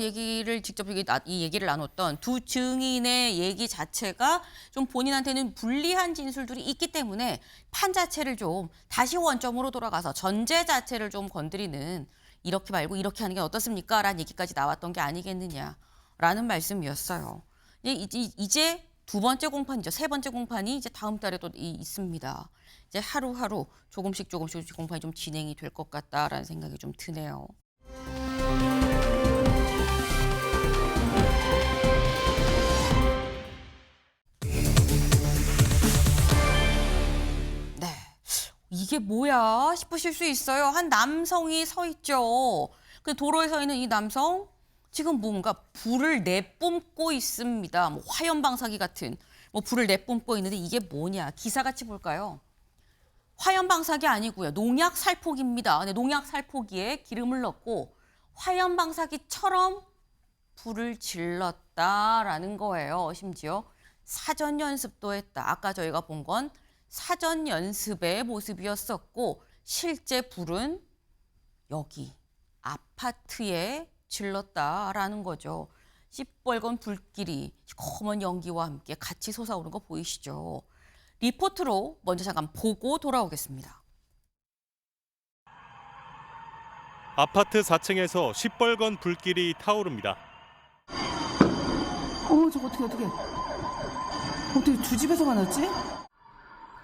[SPEAKER 1] 직접 이 얘기를 나눴던 두 증인의 얘기 자체가 좀 본인한테는 불리한 진술들이 있기 때문에 판 자체를 좀 다시 원점으로 돌아가서 전제 자체를 좀 건드리는 이렇게 말고 이렇게 하는 게 어떻습니까? 라는 얘기까지 나왔던 게 아니겠느냐라는 말씀이었어요. 이제 두 번째 공판이죠. 세 번째 공판이 이제 다음 달에 또 있습니다. 이제 하루하루 조금씩 공판이 좀 진행이 될 것 같다라는 생각이 좀 드네요. 이게 뭐야 싶으실 수 있어요. 한 남성이 서 있죠. 그 도로에 서 있는 이 남성 지금 뭔가 불을 내뿜고 있습니다. 뭐 화염 방사기 같은 뭐 불을 내뿜고 있는데 이게 뭐냐? 기사 같이 볼까요? 화염 방사기 아니고요. 농약 살포기입니다. 근데 농약 살포기에 기름을 넣고 화염 방사기처럼 불을 질렀다라는 거예요. 심지어 사전 연습도 했다. 아까 저희가 본 건 사전 연습의 모습이었었고 실제 불은 여기 아파트에 질렀다라는 거죠. 시뻘건 불길이 시커먼 연기와 함께 같이 솟아오르는 거 보이시죠? 리포트로 먼저 잠깐 보고 돌아오겠습니다.
[SPEAKER 14] 아파트 4층에서 시뻘건 불길이 타오릅니다.
[SPEAKER 15] 저거 어떻게 두 집에서가 났지?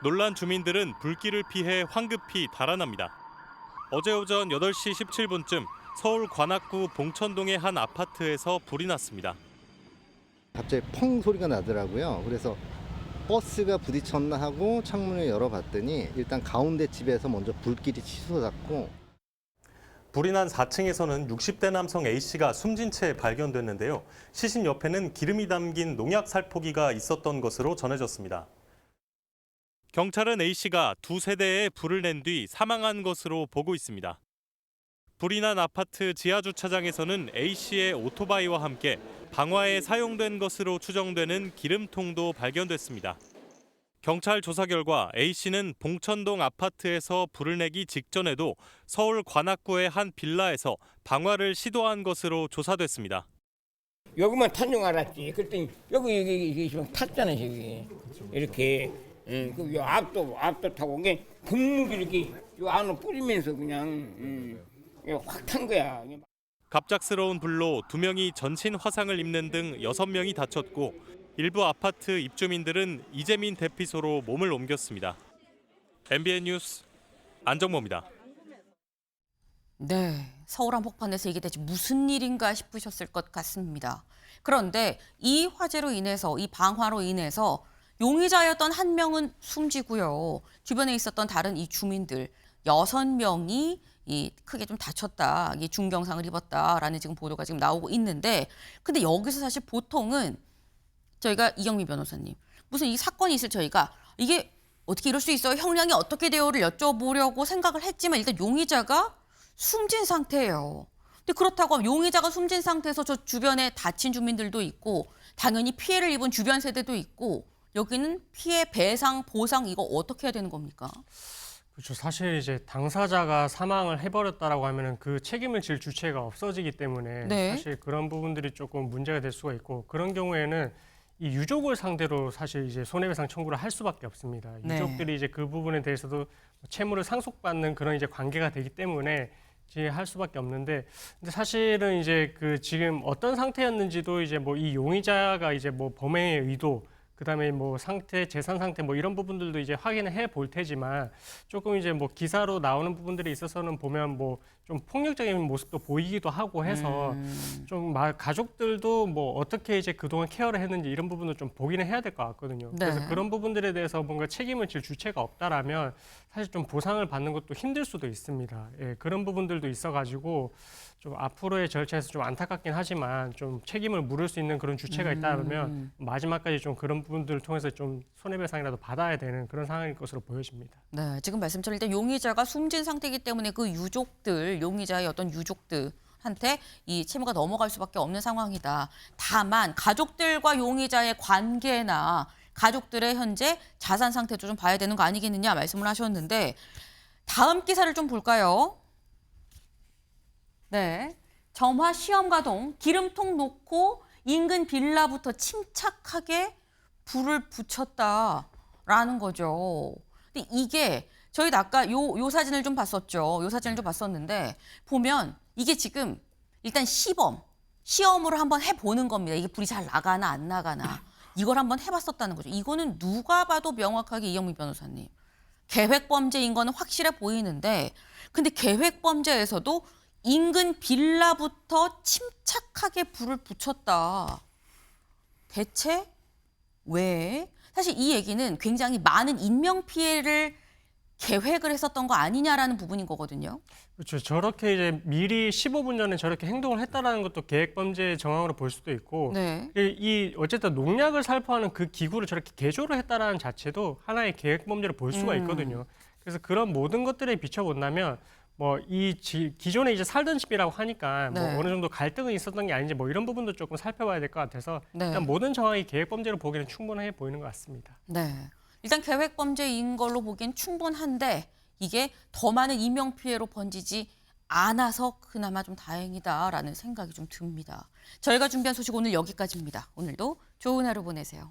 [SPEAKER 14] 놀란 주민들은 불길을 피해 황급히 달아납니다. 어제 오전 8시 17분쯤 서울 관악구 봉천동의 한 아파트에서 불이 났습니다.
[SPEAKER 16] 갑자기 펑 소리가 나더라고요. 그래서 버스가 부딪혔나 하고 창문을 열어봤더니 일단 가운데 집에서 먼저 불길이 치솟았고
[SPEAKER 14] 불이 난 4층에서는 60대 남성 A씨가 숨진 채 발견됐는데요. 시신 옆에는 기름이 담긴 농약 살포기가 있었던 것으로 전해졌습니다. 경찰은 A씨가 두 세대에 불을 낸 뒤 사망한 것으로 보고 있습니다. 불이 난 아파트 지하주차장에서는 A씨의 오토바이와 함께 방화에 사용된 것으로 추정되는 기름통도 발견됐습니다. 경찰 조사 결과 A씨는 봉천동 아파트에서 불을 내기 직전에도 서울 관악구의 한 빌라에서 방화를 시도한 것으로 조사됐습니다.
[SPEAKER 17] 여기만 탄 줄 알았지. 그랬더니 여기 탔잖아, 저기. 이렇게. 그 앞도 타고 이게 분무기 이렇게 요 안으로 뿌리면서 그냥 확 탄 거야.
[SPEAKER 14] 갑작스러운 불로 2명이 전신 화상을 입는 등 6명이 다쳤고 일부 아파트 입주민들은 이재민 대피소로 몸을 옮겼습니다. MBN 뉴스 안정모입니다.
[SPEAKER 1] 네, 서울 한복판에서 이게 대체 무슨 일인가 싶으셨을 것 같습니다. 그런데 이 화재로 인해서, 이 방화로 인해서 용의자였던 한 명은 숨지고요. 주변에 있었던 다른 이 주민들 6명이 크게 좀 다쳤다, 중경상을 입었다라는 지금 보도가 지금 나오고 있는데, 근데 여기서 사실 보통은 저희가 이경미 변호사님 무슨 이 사건이 있을 저희가 이게 어떻게 이럴 수 있어요? 형량이 어떻게 돼요를 여쭤보려고 생각을 했지만 일단 용의자가 숨진 상태예요. 근데 그렇다고 하면 용의자가 숨진 상태에서 저 주변에 다친 주민들도 있고 당연히 피해를 입은 주변 세대도 있고 여기는 피해 배상, 보상 이거 어떻게 해야 되는 겁니까?
[SPEAKER 2] 그렇죠. 사실 이제 당사자가 사망을 해버렸다라고 하면은 그 책임을 질 주체가 없어지기 때문에
[SPEAKER 1] 네.
[SPEAKER 2] 사실 그런 부분들이 조금 문제가 될 수가 있고 그런 경우에는 이 유족을 상대로 사실 이제 손해배상 청구를 할 수밖에 없습니다.
[SPEAKER 1] 네.
[SPEAKER 2] 유족들이 이제 그 부분에 대해서도 채무를 상속받는 그런 이제 관계가 되기 때문에 이제 할 수밖에 없는데, 근데 사실은 이제 그 지금 어떤 상태였는지도 이제 뭐 이 용의자가 이제 뭐 범행의 의도, 그다음에 뭐 상태, 재산 상태 뭐 이런 부분들도 이제 확인을 해 볼 테지만 조금 이제 뭐 기사로 나오는 부분들이 있어서는 보면 뭐 좀 폭력적인 모습도 보이기도 하고 해서 좀 가족들도 뭐 어떻게 이제 그동안 케어를 했는지 이런 부분도 좀 보기는 해야 될 것 같거든요.
[SPEAKER 1] 네.
[SPEAKER 2] 그래서 그런 부분들에 대해서 뭔가 책임을 질 주체가 없다라면 사실 좀 보상을 받는 것도 힘들 수도 있습니다. 예, 그런 부분들도 있어가지고 좀 앞으로의 절차에서 좀 안타깝긴 하지만 좀 책임을 물을 수 있는 그런 주체가 있다면 마지막까지 좀 그런 부분들을 통해서 좀 손해배상이라도 받아야 되는 그런 상황일 것으로 보여집니다.
[SPEAKER 1] 네, 지금 말씀처럼 일단 용의자가 숨진 상태이기 때문에 그 유족들, 용의자의 어떤 유족들한테 이 채무가 넘어갈 수밖에 없는 상황이다. 다만 가족들과 용의자의 관계나 가족들의 현재 자산 상태도 좀 봐야 되는 거 아니겠느냐 말씀을 하셨는데 다음 기사를 좀 볼까요? 네, 점화 시험가동 기름통 놓고 인근 빌라부터 침착하게 불을 붙였다라는 거죠. 근데 이게 저희도 아까 요 사진을 좀 봤었죠. 요 사진을 좀 봤었는데 보면 이게 지금 일단 시험으로 한번 해보는 겁니다. 이게 불이 잘 나가나 안 나가나 이걸 한번 해봤었다는 거죠. 이거는 누가 봐도 명확하게 이경미 변호사님 계획범죄인 거는 확실해 보이는데 근데 계획범죄에서도 인근 빌라부터 침착하게 불을 붙였다. 대체 왜? 사실 이 얘기는 굉장히 많은 인명피해를 계획을 했었던 거 아니냐라는 부분인 거거든요.
[SPEAKER 2] 그렇죠. 저렇게 이제 미리 15분 전에 저렇게 행동을 했다라는 것도 계획범죄의 정황으로 볼 수도 있고,
[SPEAKER 1] 네.
[SPEAKER 2] 이 어쨌든 농약을 살포하는 그 기구를 저렇게 개조를 했다라는 자체도 하나의 계획범죄로 볼 수가 있거든요. 그래서 그런 모든 것들에 비춰본다면 뭐 기존에 이제 살던 집이라고 하니까
[SPEAKER 1] 네.
[SPEAKER 2] 뭐 어느 정도 갈등은 있었던 게 아닌지 뭐 이런 부분도 조금 살펴봐야 될 것 같아서
[SPEAKER 1] 네.
[SPEAKER 2] 일단 모든 정황이 계획범죄로 보기에는 충분해 보이는 것 같습니다.
[SPEAKER 1] 네. 일단 계획범죄인 걸로 보기엔 충분한데 이게 더 많은 인명피해로 번지지 않아서 그나마 좀 다행이다라는 생각이 좀 듭니다. 저희가 준비한 소식 오늘 여기까지입니다. 오늘도 좋은 하루 보내세요.